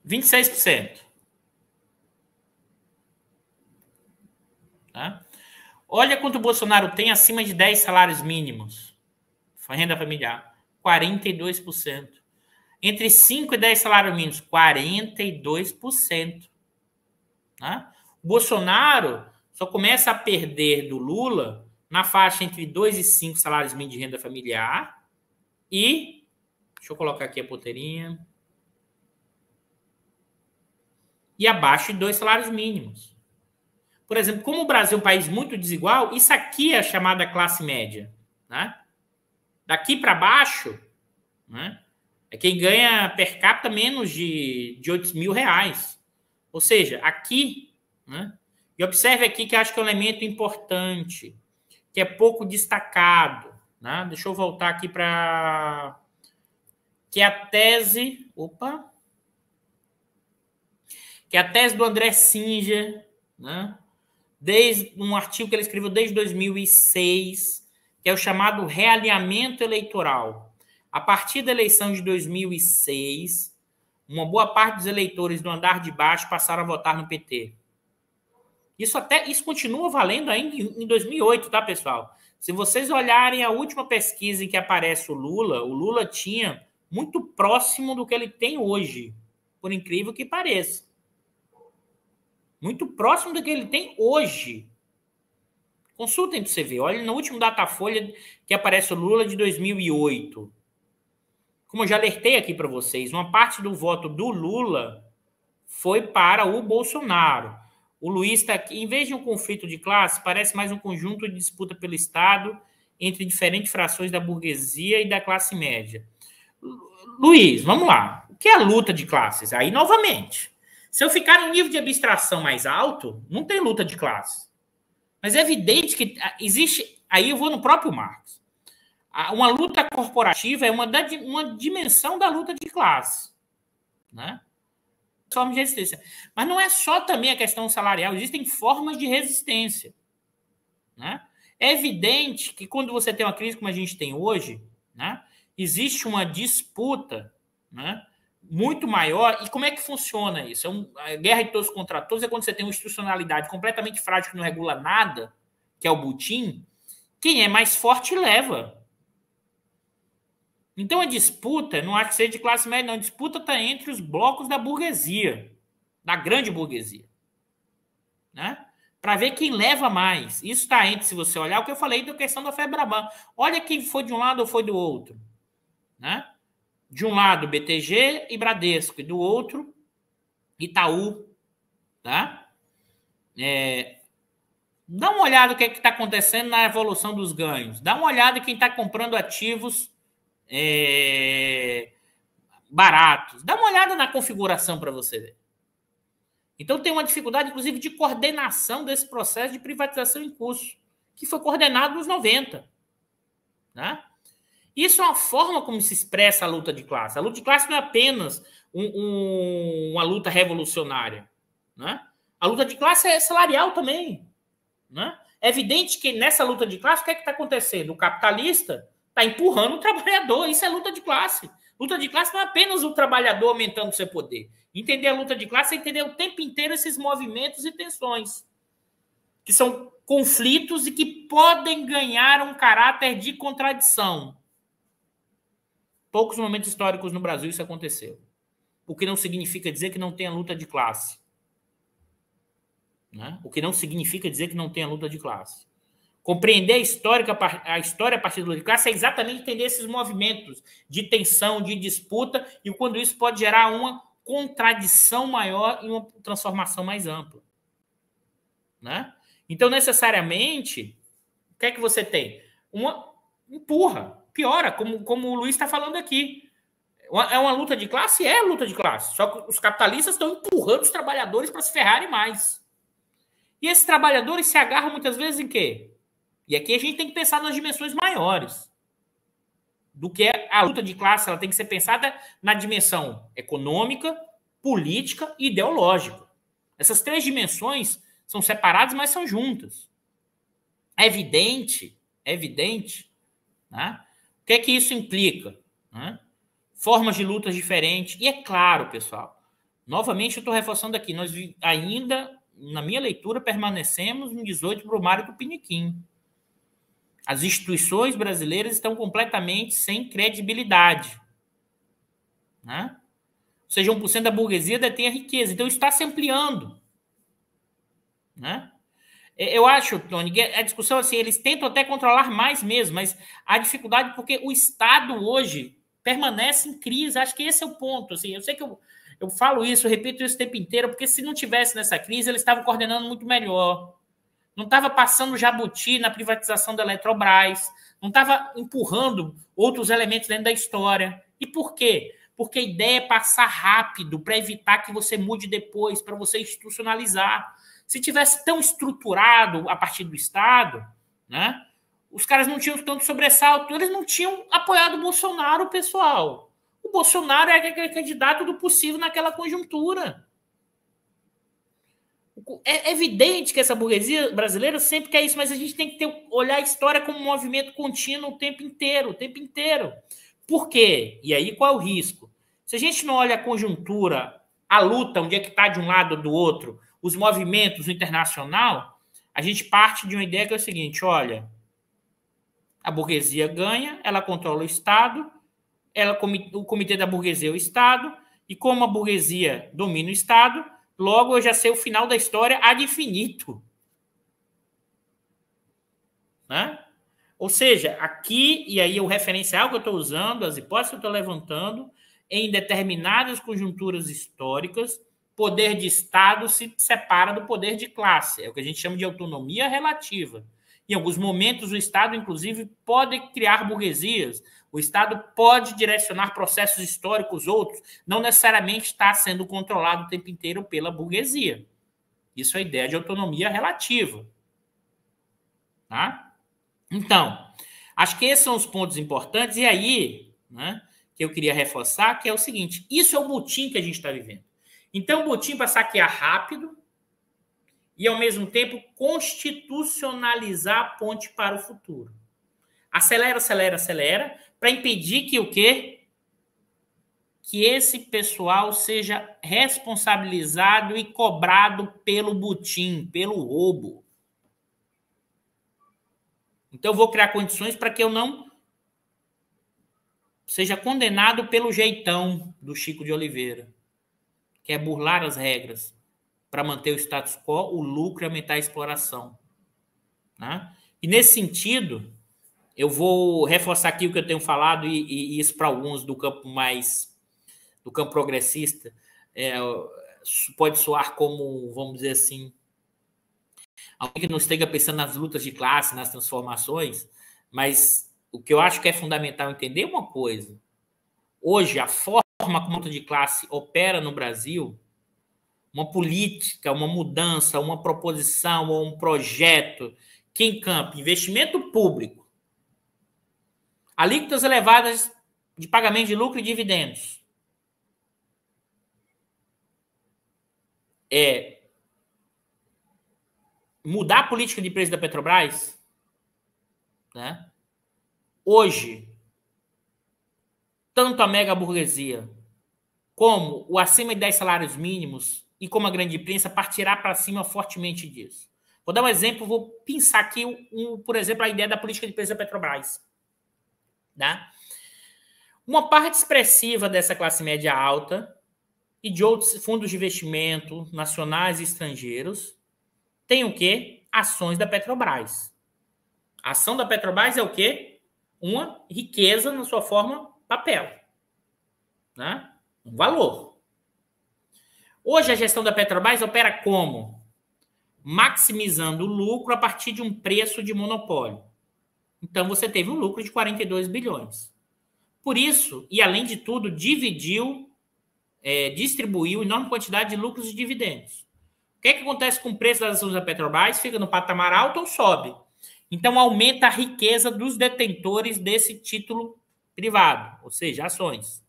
26%. Tá? Olha quanto o Bolsonaro tem acima de 10 salários mínimos. Renda familiar. 42%. Entre 5 e 10 salários mínimos. 42%. Tá? O Bolsonaro só começa a perder do Lula na faixa entre 2 e 5 salários mínimos de renda familiar e... Deixa eu colocar aqui a ponteirinha. E abaixo de 2 salários mínimos. Por exemplo, como o Brasil é um país muito desigual, isso aqui é a chamada classe média. Né? Daqui para baixo, né, é quem ganha per capita menos de 8 mil reais. Ou seja, aqui, né, e observe aqui que eu acho que é um elemento importante, que é pouco destacado. Né? Deixa eu voltar aqui para... Que é a tese... Opa! Que é a tese do André Singer, né? Desde um artigo que ele escreveu desde 2006, que é o chamado realinhamento eleitoral. A partir da eleição de 2006, uma boa parte dos eleitores do andar de baixo passaram a votar no PT. Isso continua valendo ainda em 2008, tá, pessoal? Se vocês olharem a última pesquisa em que aparece o Lula tinha muito próximo do que ele tem hoje, por incrível que pareça. Muito próximo do que ele tem hoje. Consultem para você ver. Olha no último Datafolha que aparece o Lula de 2008. Como eu já alertei aqui para vocês, uma parte do voto do Lula foi para o Bolsonaro. O Luiz está aqui. Em vez de um conflito de classe, parece mais um conjunto de disputa pelo Estado entre diferentes frações da burguesia e da classe média. Luiz, vamos lá. O que é a luta de classes? Aí, novamente... Se eu ficar em um nível de abstração mais alto, não tem luta de classe. Mas é evidente que existe... Aí eu vou no próprio Marx. Uma luta corporativa é uma dimensão da luta de classe. Né? Formas de resistência. Mas não é só também a questão salarial. Existem formas de resistência. Né? É evidente que quando você tem uma crise como a gente tem hoje, né, existe uma disputa, né, muito maior. E como é que funciona isso? A guerra de todos contra todos é quando você tem uma institucionalidade completamente frágil que não regula nada, que é o butim. Quem é mais forte leva. Então a disputa, não acho que seja de classe média, não. A disputa está entre os blocos da burguesia, da grande burguesia. Né? Para ver quem leva mais. Isso está entre, se você olhar, o que eu falei da questão da Febraban. Olha quem foi de um lado ou foi do outro. Né? De um lado, BTG e Bradesco, e do outro, Itaú. Tá? Dá uma olhada no que está acontecendo na evolução dos ganhos. Dá uma olhada em quem está comprando ativos baratos. Dá uma olhada na configuração para você ver. Então, tem uma dificuldade, inclusive, de coordenação desse processo de privatização em curso, que foi coordenado nos 90. Né? Isso é uma forma como se expressa a luta de classe. A luta de classe não é apenas uma luta revolucionária. Né? A luta de classe é salarial também. Né? É evidente que nessa luta de classe, o que é que está acontecendo? O capitalista está empurrando o trabalhador. Isso é luta de classe. Luta de classe não é apenas o trabalhador aumentando seu poder. Entender a luta de classe é entender o tempo inteiro esses movimentos e tensões, que são conflitos e que podem ganhar um caráter de contradição. Poucos momentos históricos no Brasil isso aconteceu. O que não significa dizer que não tenha luta de classe. Né? O que não significa dizer que não tenha luta de classe. Compreender a história a partir da luta de classe é exatamente entender esses movimentos de tensão, de disputa, e quando isso pode gerar uma contradição maior e uma transformação mais ampla. Né? Então, necessariamente, o que é que você tem? Uma empurra, piora, como o Luiz está falando aqui. É uma luta de classe? É luta de classe. Só que os capitalistas estão empurrando os trabalhadores para se ferrarem mais. E esses trabalhadores se agarram muitas vezes em quê? E aqui a gente tem que pensar nas dimensões maiores do que a luta de classe. Ela tem que ser pensada na dimensão econômica, política e ideológica. Essas três dimensões são separadas, mas são juntas. É evidente, né? O que é que isso implica? Né? Formas de lutas diferentes. E é claro, pessoal, novamente eu estou reforçando aqui, nós ainda, na minha leitura, permanecemos no 18 Brumário do Piniquim. As instituições brasileiras estão completamente sem credibilidade. Né? Ou seja, 1% da burguesia detém a riqueza. Então, isso está se ampliando. Né? Eu acho, Tony, a discussão assim, eles tentam até controlar mais mesmo, mas a dificuldade porque o Estado hoje permanece em crise. Acho que esse é o ponto. Assim, eu sei que eu falo isso, eu repito isso o tempo inteiro, porque se não tivesse nessa crise, eles estavam coordenando muito melhor. Não estava passando jabuti na privatização da Eletrobras, não estava empurrando outros elementos dentro da história. E por quê? Porque a ideia é passar rápido para evitar que você mude depois, para você institucionalizar. Se tivesse tão estruturado a partir do Estado, né, os caras não tinham tanto sobressalto, eles não tinham apoiado o Bolsonaro, pessoal. O Bolsonaro é aquele candidato do possível naquela conjuntura. É evidente que essa burguesia brasileira sempre quer isso, mas a gente tem que olhar a história como um movimento contínuo o tempo inteiro. Por quê? E aí qual é o risco? Se a gente não olha a conjuntura, a luta, onde é que está de um lado ou do outro, os movimentos, o internacional, a gente parte de uma ideia que é o seguinte, olha, a burguesia ganha, ela controla o Estado, o comitê da burguesia é o Estado, e como a burguesia domina o Estado, logo eu já sei o final da história ad infinito. Né? Ou seja, aqui, e aí o referencial que eu estou usando, as hipóteses que eu estou levantando, em determinadas conjunturas históricas, poder de Estado se separa do poder de classe. É o que a gente chama de autonomia relativa. Em alguns momentos, o Estado, inclusive, pode criar burguesias. O Estado pode direcionar processos históricos outros, não necessariamente está sendo controlado o tempo inteiro pela burguesia. Isso é a ideia de autonomia relativa. Tá? Então, acho que esses são os pontos importantes. E aí, né, que eu queria reforçar, que é o seguinte, isso é o motim que a gente está vivendo. Então, o motim para saquear rápido e, ao mesmo tempo, constitucionalizar a ponte para o futuro. Acelera, para impedir que o quê? Que esse pessoal seja responsabilizado e cobrado pelo butim, pelo roubo. Então, eu vou criar condições para que eu não seja condenado pelo jeitão do Chico de Oliveira, que é burlar as regras para manter o status quo, o lucro e aumentar a exploração. Né? E, nesse sentido, eu vou reforçar aqui o que eu tenho falado e isso para alguns do campo progressista, pode soar como, vamos dizer assim, alguém que não esteja pensando nas lutas de classe, nas transformações, mas o que eu acho que é fundamental entender é uma coisa. Hoje, a forma como a luta de classe opera no Brasil, uma política, uma mudança, uma proposição ou um projeto que encampe investimento público, alíquotas elevadas de pagamento de lucro e dividendos, mudar a política de preço da Petrobras, né? Hoje, tanto a mega burguesia como o acima de 10 salários mínimos e como a grande imprensa partirá para cima fortemente disso. Vou dar um exemplo, vou pensar aqui, por exemplo, a ideia da política de preço da Petrobras. Tá? Uma parte expressiva dessa classe média alta e de outros fundos de investimento nacionais e estrangeiros tem o quê? Ações da Petrobras. A ação da Petrobras é o quê? Uma riqueza na sua forma papel. Né? Um valor. Hoje a gestão da Petrobras opera como? Maximizando o lucro a partir de um preço de monopólio. Então você teve um lucro de 42 bilhões. Por isso, e além de tudo, distribuiu enorme quantidade de lucros e dividendos. O que acontece com o preço das ações da Petrobras? Fica no patamar alto ou sobe? Então aumenta a riqueza dos detentores desse título privado, ou seja, ações.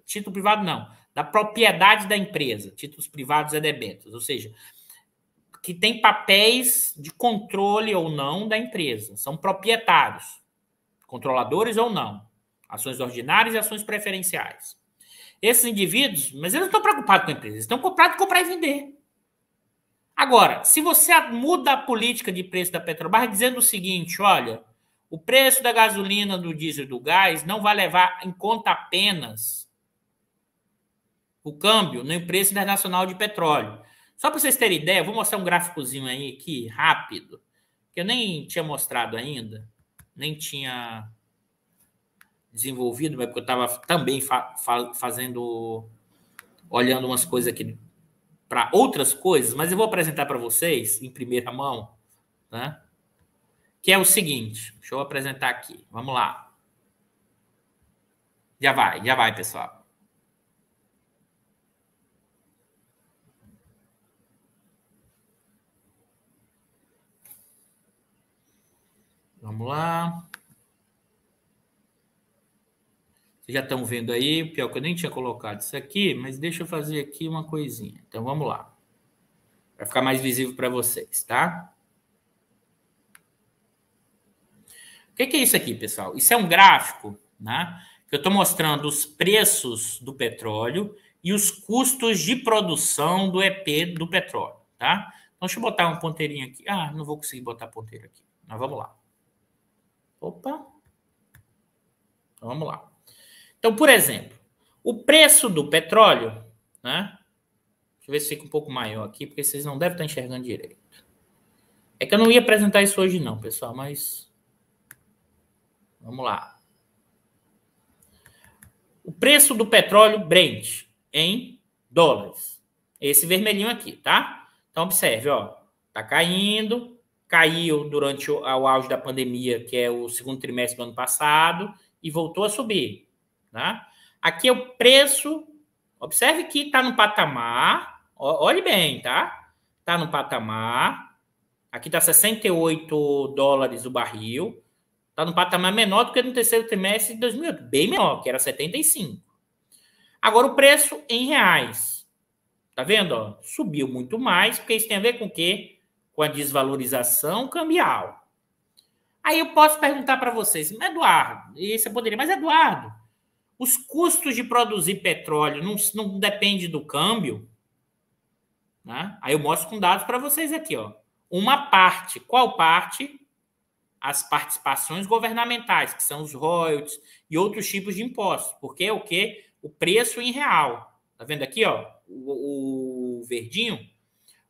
Título privado não, da propriedade da empresa. Títulos privados é debêntures, ou seja, que tem papéis de controle ou não da empresa. São proprietários, controladores ou não. Ações ordinárias e ações preferenciais. Esses indivíduos, mas eles não estão preocupados com a empresa, eles estão preocupados em comprar e vender. Agora, se você muda a política de preço da Petrobras dizendo o seguinte, olha, o preço da gasolina, do diesel e do gás não vai levar em conta apenas o câmbio no preço internacional de petróleo. Só para vocês terem ideia, eu vou mostrar um gráficozinho aí aqui, rápido, que eu nem tinha mostrado ainda, nem tinha desenvolvido, mas porque eu estava também olhando umas coisas aqui para outras coisas, mas eu vou apresentar para vocês em primeira mão, né? Que é o seguinte, deixa eu apresentar aqui, vamos lá. Já vai, pessoal. Vamos lá. Vocês já estão vendo aí, pior que eu nem tinha colocado isso aqui, mas deixa eu fazer aqui uma coisinha. Então, vamos lá. Vai ficar mais visível para vocês, tá? O que é isso aqui, pessoal? Isso é um gráfico, né? Que eu estou mostrando os preços do petróleo e os custos de produção do EP do petróleo, tá? Então, deixa eu botar um ponteirinho aqui. Ah, não vou conseguir botar ponteiro aqui. Mas vamos lá. Opa. Então, vamos lá. Então, por exemplo, o preço do petróleo, né? Deixa eu ver se fica um pouco maior aqui, porque vocês não devem estar enxergando direito. É que eu não ia apresentar isso hoje não, pessoal, mas vamos lá. O preço do petróleo Brent em dólares. Esse vermelhinho aqui, tá? Então, observe, ó. Tá caindo, caiu durante o auge da pandemia, que é o segundo trimestre do ano passado, e voltou a subir, tá? Aqui é o preço, observe que está no patamar, olhe bem, tá? Está no patamar, aqui está 68 dólares o barril, está no patamar menor do que no terceiro trimestre de 2008, bem menor, que era 75. Agora o preço em reais, tá vendo? Ó? Subiu muito mais, porque isso tem a ver com o quê? Com a desvalorização cambial. Aí eu posso perguntar para vocês, Eduardo, e você poderia, mas Eduardo, os custos de produzir petróleo não depende do câmbio? Né? Aí eu mostro com dados para vocês aqui. Ó. Uma parte, qual parte? As participações governamentais, que são os royalties e outros tipos de impostos. Porque é o quê? O preço em real. Tá vendo aqui, ó, o verdinho?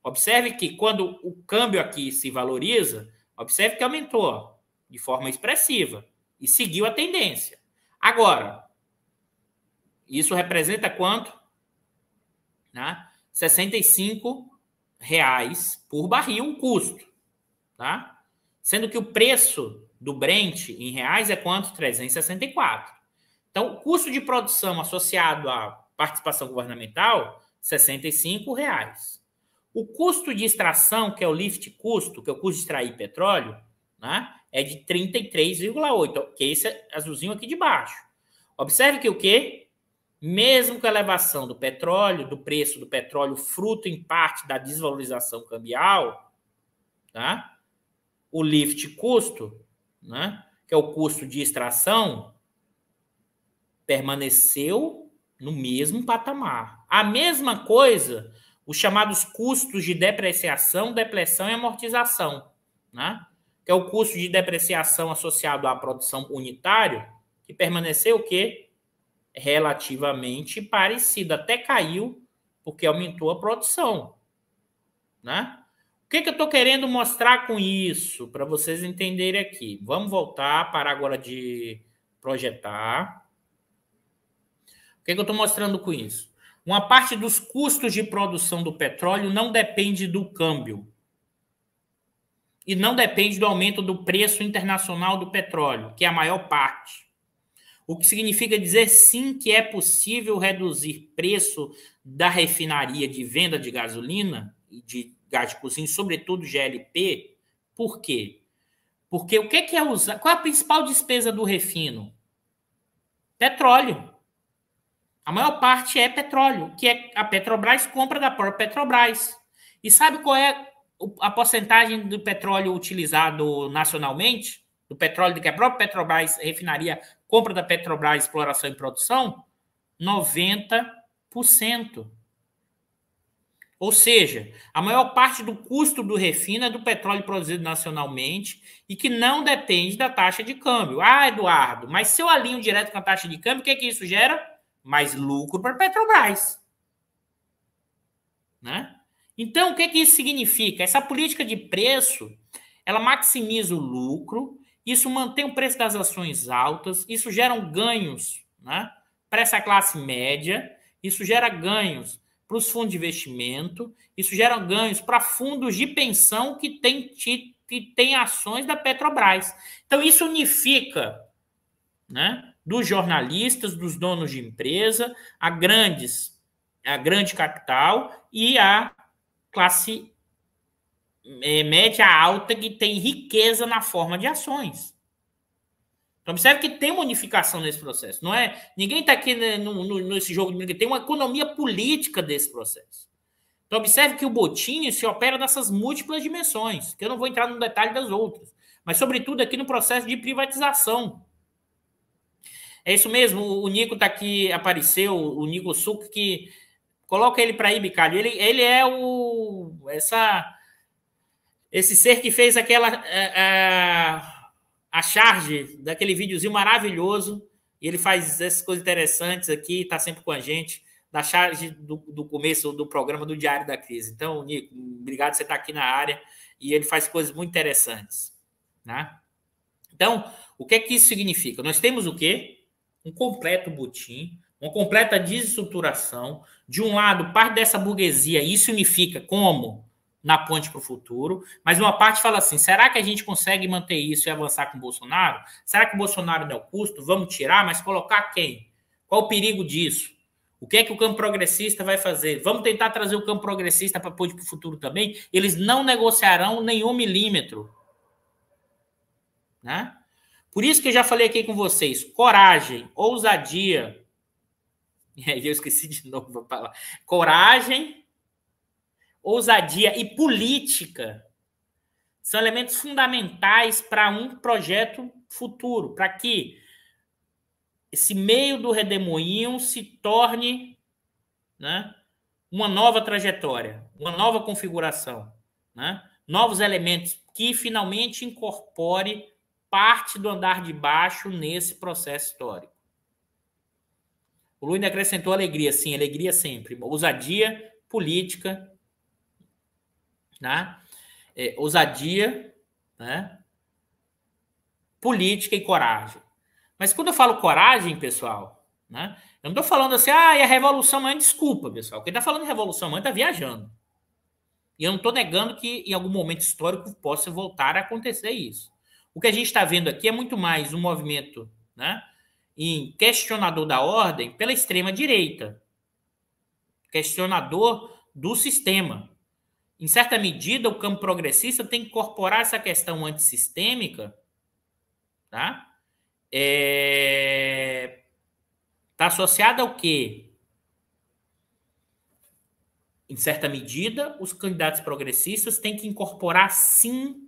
Observe que quando o câmbio aqui se valoriza, observe que aumentou ó, de forma expressiva e seguiu a tendência. Agora, isso representa quanto? Né? R$65 por barril um custo. Tá? Sendo que o preço do Brent em reais é quanto? 364. Então, o custo de produção associado à participação governamental, R$65. O custo de extração, que é o lift custo, que é o custo de extrair petróleo, né, é de 33,8, que é esse azulzinho aqui de baixo. Observe que o quê? Mesmo com a elevação do petróleo, do preço do petróleo, fruto em parte da desvalorização cambial, tá? O lift custo, né, que é o custo de extração, permaneceu no mesmo patamar. A mesma coisa, os chamados custos de depreciação, depleção e amortização, né? Que é o custo de depreciação associado à produção unitária, que permaneceu o quê? Relativamente parecido, até caiu, porque aumentou a produção, né? O que eu estou querendo mostrar com isso, para vocês entenderem aqui? Vamos voltar para agora de projetar. O que eu estou mostrando com isso? Uma parte dos custos de produção do petróleo não depende do câmbio. E não depende do aumento do preço internacional do petróleo, que é a maior parte. O que significa dizer, sim, que é possível reduzir preço da refinaria de venda de gasolina e de gás de cozinha, sobretudo GLP. Por quê? Porque o que é usar? Qual é a principal despesa do refino? Petróleo. A maior parte é petróleo, que a Petrobras compra da própria Petrobras. E sabe qual é a porcentagem do petróleo utilizado nacionalmente? Do petróleo que a própria Petrobras, refinaria, compra da Petrobras, exploração e produção? 90%. Ou seja, a maior parte do custo do refino é do petróleo produzido nacionalmente e que não depende da taxa de câmbio. Ah, Eduardo, mas se eu alinho direto com a taxa de câmbio, o que isso gera? Mais lucro para a Petrobras. Né? Então, o que isso significa? Essa política de preço, ela maximiza o lucro, isso mantém o preço das ações altas, isso gera ganhos, né, para essa classe média, isso gera ganhos para os fundos de investimento, isso gera ganhos para fundos de pensão que tem ações da Petrobras. Então, isso unifica, né, dos jornalistas, dos donos de empresa, a grande capital e a classe média alta que tem riqueza na forma de ações. Então, observe que tem uma unificação nesse processo. Não é? Ninguém está aqui nesse jogo de tem uma economia política desse processo. Então, observe que o Botín se opera nessas múltiplas dimensões, que eu não vou entrar no detalhe das outras, mas, sobretudo, aqui no processo de privatização. É isso mesmo, o Nico está aqui, apareceu, o Nico Suc, que coloca ele para aí, Bicalho. Ele é esse ser que fez a charge daquele videozinho maravilhoso, e ele faz essas coisas interessantes aqui, está sempre com a gente, da charge do começo do programa do Diário da Crise. Então, Nico, obrigado por você estar aqui na área, e ele faz coisas muito interessantes. Né? Então, o que é que isso significa? Nós temos o quê? Um completo Botín, uma completa desestruturação. De um lado, parte dessa burguesia, isso unifica como? Na ponte para o futuro, mas uma parte fala assim, será que a gente consegue manter isso e avançar com o Bolsonaro? Será que o Bolsonaro não é o custo? Vamos tirar, mas colocar quem? Qual o perigo disso? O que é que o campo progressista vai fazer? Vamos tentar trazer o campo progressista para a ponte para o futuro também? Eles não negociarão nenhum milímetro. Né? Por isso que eu já falei aqui com vocês, coragem, ousadia, e aí eu esqueci de novo a palavra, coragem, ousadia e política são elementos fundamentais para um projeto futuro, para que esse meio do redemoinho se torne, né, uma nova trajetória, uma nova configuração, né, novos elementos que finalmente incorpore parte do andar de baixo nesse processo histórico. O Luiz acrescentou alegria, sim, alegria sempre. Ousadia, política, né? Ousadia, né? Política e coragem. Mas quando eu falo coragem, pessoal, né? Eu não estou falando assim, e a Revolução Amanhã, desculpa, pessoal. Quem está falando de Revolução Amanhã está viajando. E eu não estou negando que em algum momento histórico possa voltar a acontecer isso. O que a gente está vendo aqui é muito mais um movimento, né, em questionador da ordem pela extrema-direita. Questionador do sistema. Em certa medida, o campo progressista tem que incorporar essa questão antissistêmica, tá? Está associada ao quê? Em certa medida, os candidatos progressistas têm que incorporar, sim,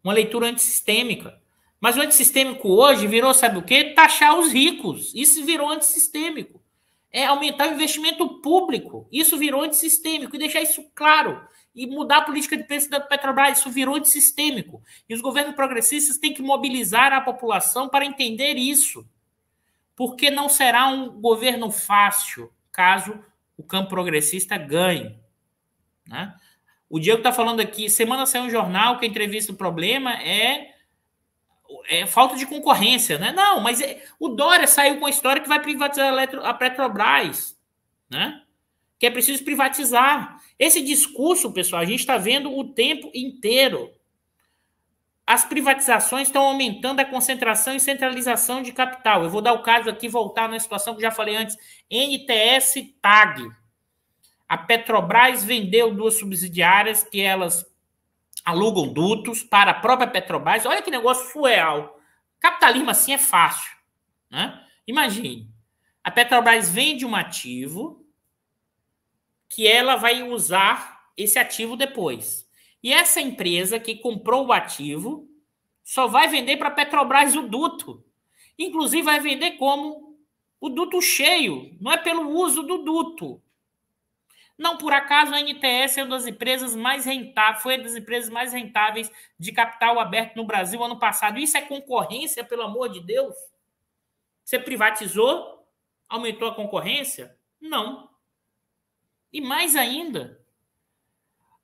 uma leitura antissistêmica. Mas o antissistêmico hoje virou, sabe o quê? Taxar os ricos. Isso virou antissistêmico. É aumentar o investimento público. Isso virou antissistêmico. E deixar isso claro. E mudar a política de preço da Petrobras. Isso virou antissistêmico. E os governos progressistas têm que mobilizar a população para entender isso. Porque não será um governo fácil caso o campo progressista ganhe. Né? O Diego está falando aqui, semana saiu um jornal que a entrevista do problema é falta de concorrência, né? Não, mas o Dória saiu com a história que vai privatizar a Petrobras, né? Que é preciso privatizar. Esse discurso, pessoal, a gente está vendo o tempo inteiro. As privatizações estão aumentando a concentração e centralização de capital. Eu vou dar o caso aqui, voltar na situação que já falei antes. NTS TAG. A Petrobras vendeu 2 subsidiárias que elas alugam dutos para a própria Petrobras. Olha que negócio surreal. Capitalismo assim é fácil. Né? Imagine. A Petrobras vende um ativo que ela vai usar esse ativo depois. E essa empresa que comprou o ativo só vai vender para a Petrobras o duto. Inclusive vai vender como o duto cheio. Não é pelo uso do duto. Não por acaso a NTS é uma das empresas mais rentáveis, foi uma das empresas mais rentáveis de capital aberto no Brasil ano passado. Isso é concorrência, pelo amor de Deus? Você privatizou? Aumentou a concorrência? Não. E mais ainda,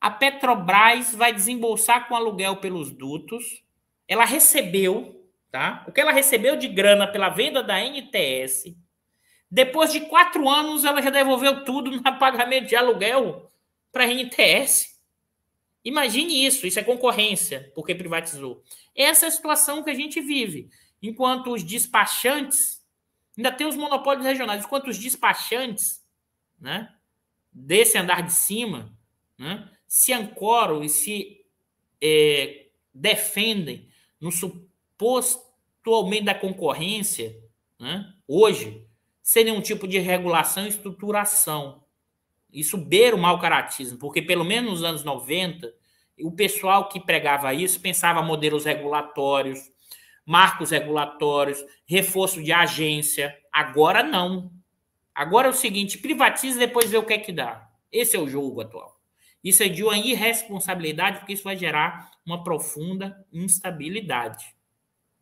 a Petrobras vai desembolsar com aluguel pelos dutos. Ela recebeu, tá? O que ela recebeu de grana pela venda da NTS. Depois de 4 anos, ela já devolveu tudo no pagamento de aluguel para a NTS. Imagine isso é concorrência, porque privatizou. Essa é a situação que a gente vive. Enquanto os despachantes, ainda tem os monopólios regionais, enquanto os despachantes, né, desse andar de cima, né, se ancoram e se defendem no suposto aumento da concorrência, né, hoje, sem nenhum tipo de regulação e estruturação. Isso beira o mau caratismo, porque pelo menos nos anos 90, o pessoal que pregava isso pensava modelos regulatórios, marcos regulatórios, reforço de agência. Agora não. Agora é o seguinte, privatiza e depois vê o que é que dá. Esse é o jogo atual. Isso é de uma irresponsabilidade, porque isso vai gerar uma profunda instabilidade.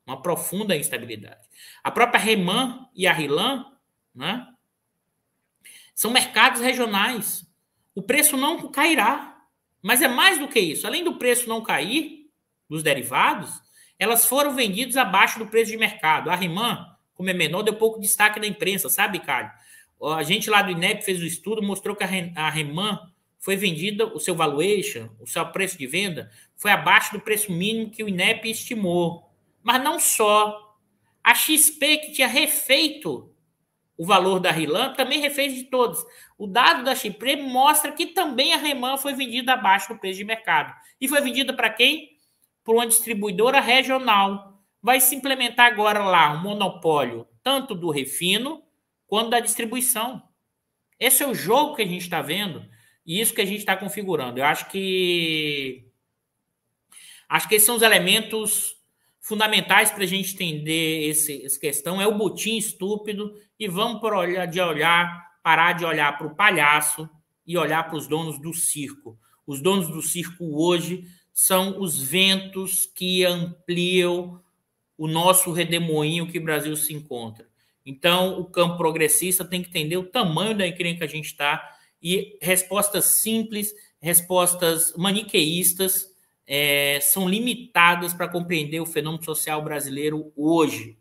Uma profunda instabilidade. A própria Reman e a Rilan, né, são mercados regionais. O preço não cairá. Mas é mais do que isso. Além do preço não cair, dos derivados, elas foram vendidas abaixo do preço de mercado. A Reman, como é menor, deu pouco destaque na imprensa, sabe, Carlos? A gente lá do INEP fez o estudo, mostrou que a Reman foi vendida, o seu valuation, o seu preço de venda, foi abaixo do preço mínimo que o INEP estimou. Mas não só. A XP, que tinha refeito o valor da Rilan, também refez de todos. O dado da XP mostra que também a Reman foi vendida abaixo do preço de mercado. E foi vendida para quem? Para uma distribuidora regional. Vai se implementar agora lá um monopólio, tanto do refino quanto da distribuição. Esse é o jogo que a gente está vendo e isso que a gente está configurando. Eu acho que esses são os elementos fundamentais para a gente entender essa questão. É o botim estúpido e vamos parar de olhar para o palhaço e olhar para os donos do circo. Os donos do circo hoje são os ventos que ampliam o nosso redemoinho que o Brasil se encontra. Então, o campo progressista tem que entender o tamanho da encrenca que a gente está e respostas simples, respostas maniqueístas, são limitadas para compreender o fenômeno social brasileiro hoje.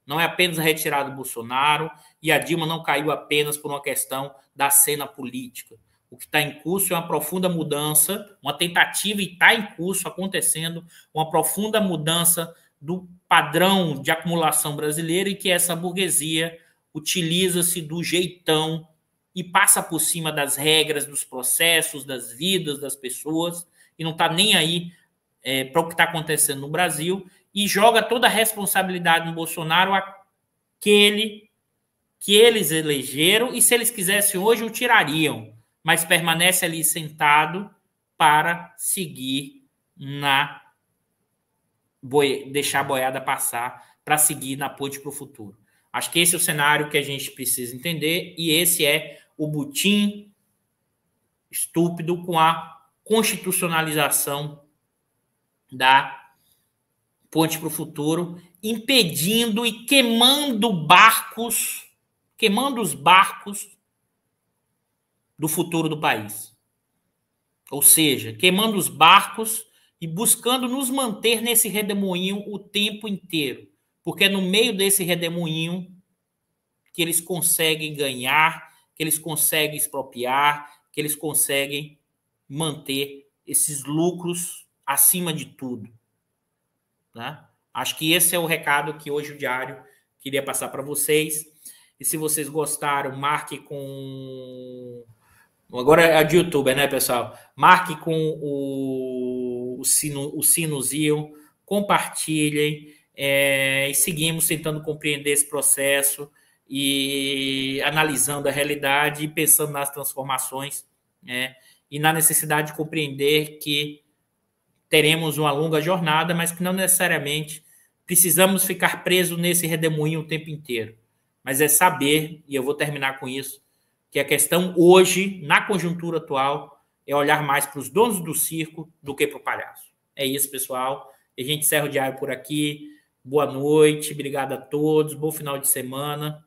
Não é apenas a retirada do Bolsonaro e a Dilma não caiu apenas por uma questão da cena política. O que está em curso é uma profunda mudança, uma tentativa, e está em curso, acontecendo, uma profunda mudança do padrão de acumulação brasileiro e que essa burguesia utiliza-se do jeitão e passa por cima das regras, dos processos, das vidas das pessoas e não está nem aí para o que está acontecendo no Brasil e joga toda a responsabilidade no Bolsonaro, aquele que eles elegeram, e se eles quisessem hoje o tirariam, mas permanece ali sentado para seguir na deixar a boiada passar para seguir na ponte para o futuro. Acho que esse é o cenário que a gente precisa entender e esse é o butim estúpido com a constitucionalização da ponte para o futuro, impedindo e queimando os barcos do futuro do país. Ou seja, queimando os barcos e buscando nos manter nesse redemoinho o tempo inteiro. Porque é no meio desse redemoinho que eles conseguem ganhar, que eles conseguem expropriar, que eles conseguem manter esses lucros acima de tudo. Né? Acho que esse é o recado que hoje o Diário queria passar para vocês. E se vocês gostaram, marque com... Agora é de youtuber, né, pessoal? Marque com o sinozinho, compartilhem, e seguimos tentando compreender esse processo e analisando a realidade e pensando nas transformações, né? E na necessidade de compreender que teremos uma longa jornada, mas que não necessariamente precisamos ficar presos nesse redemoinho o tempo inteiro. Mas é saber, e eu vou terminar com isso, que a questão hoje, na conjuntura atual, é olhar mais para os donos do circo do que para o palhaço. É isso, pessoal. A gente encerra o diário por aqui. Boa noite, obrigado a todos, bom final de semana.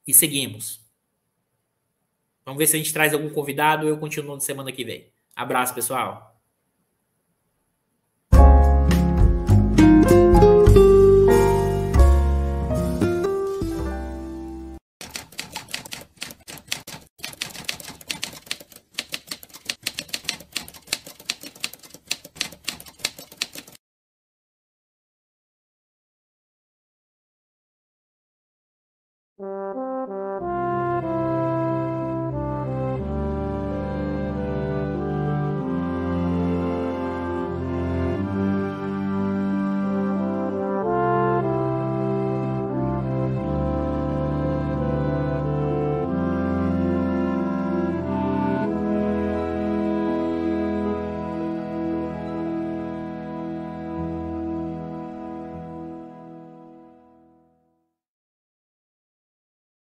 E seguimos. Vamos ver se a gente traz algum convidado ou eu continuo na semana que vem. Abraço, pessoal.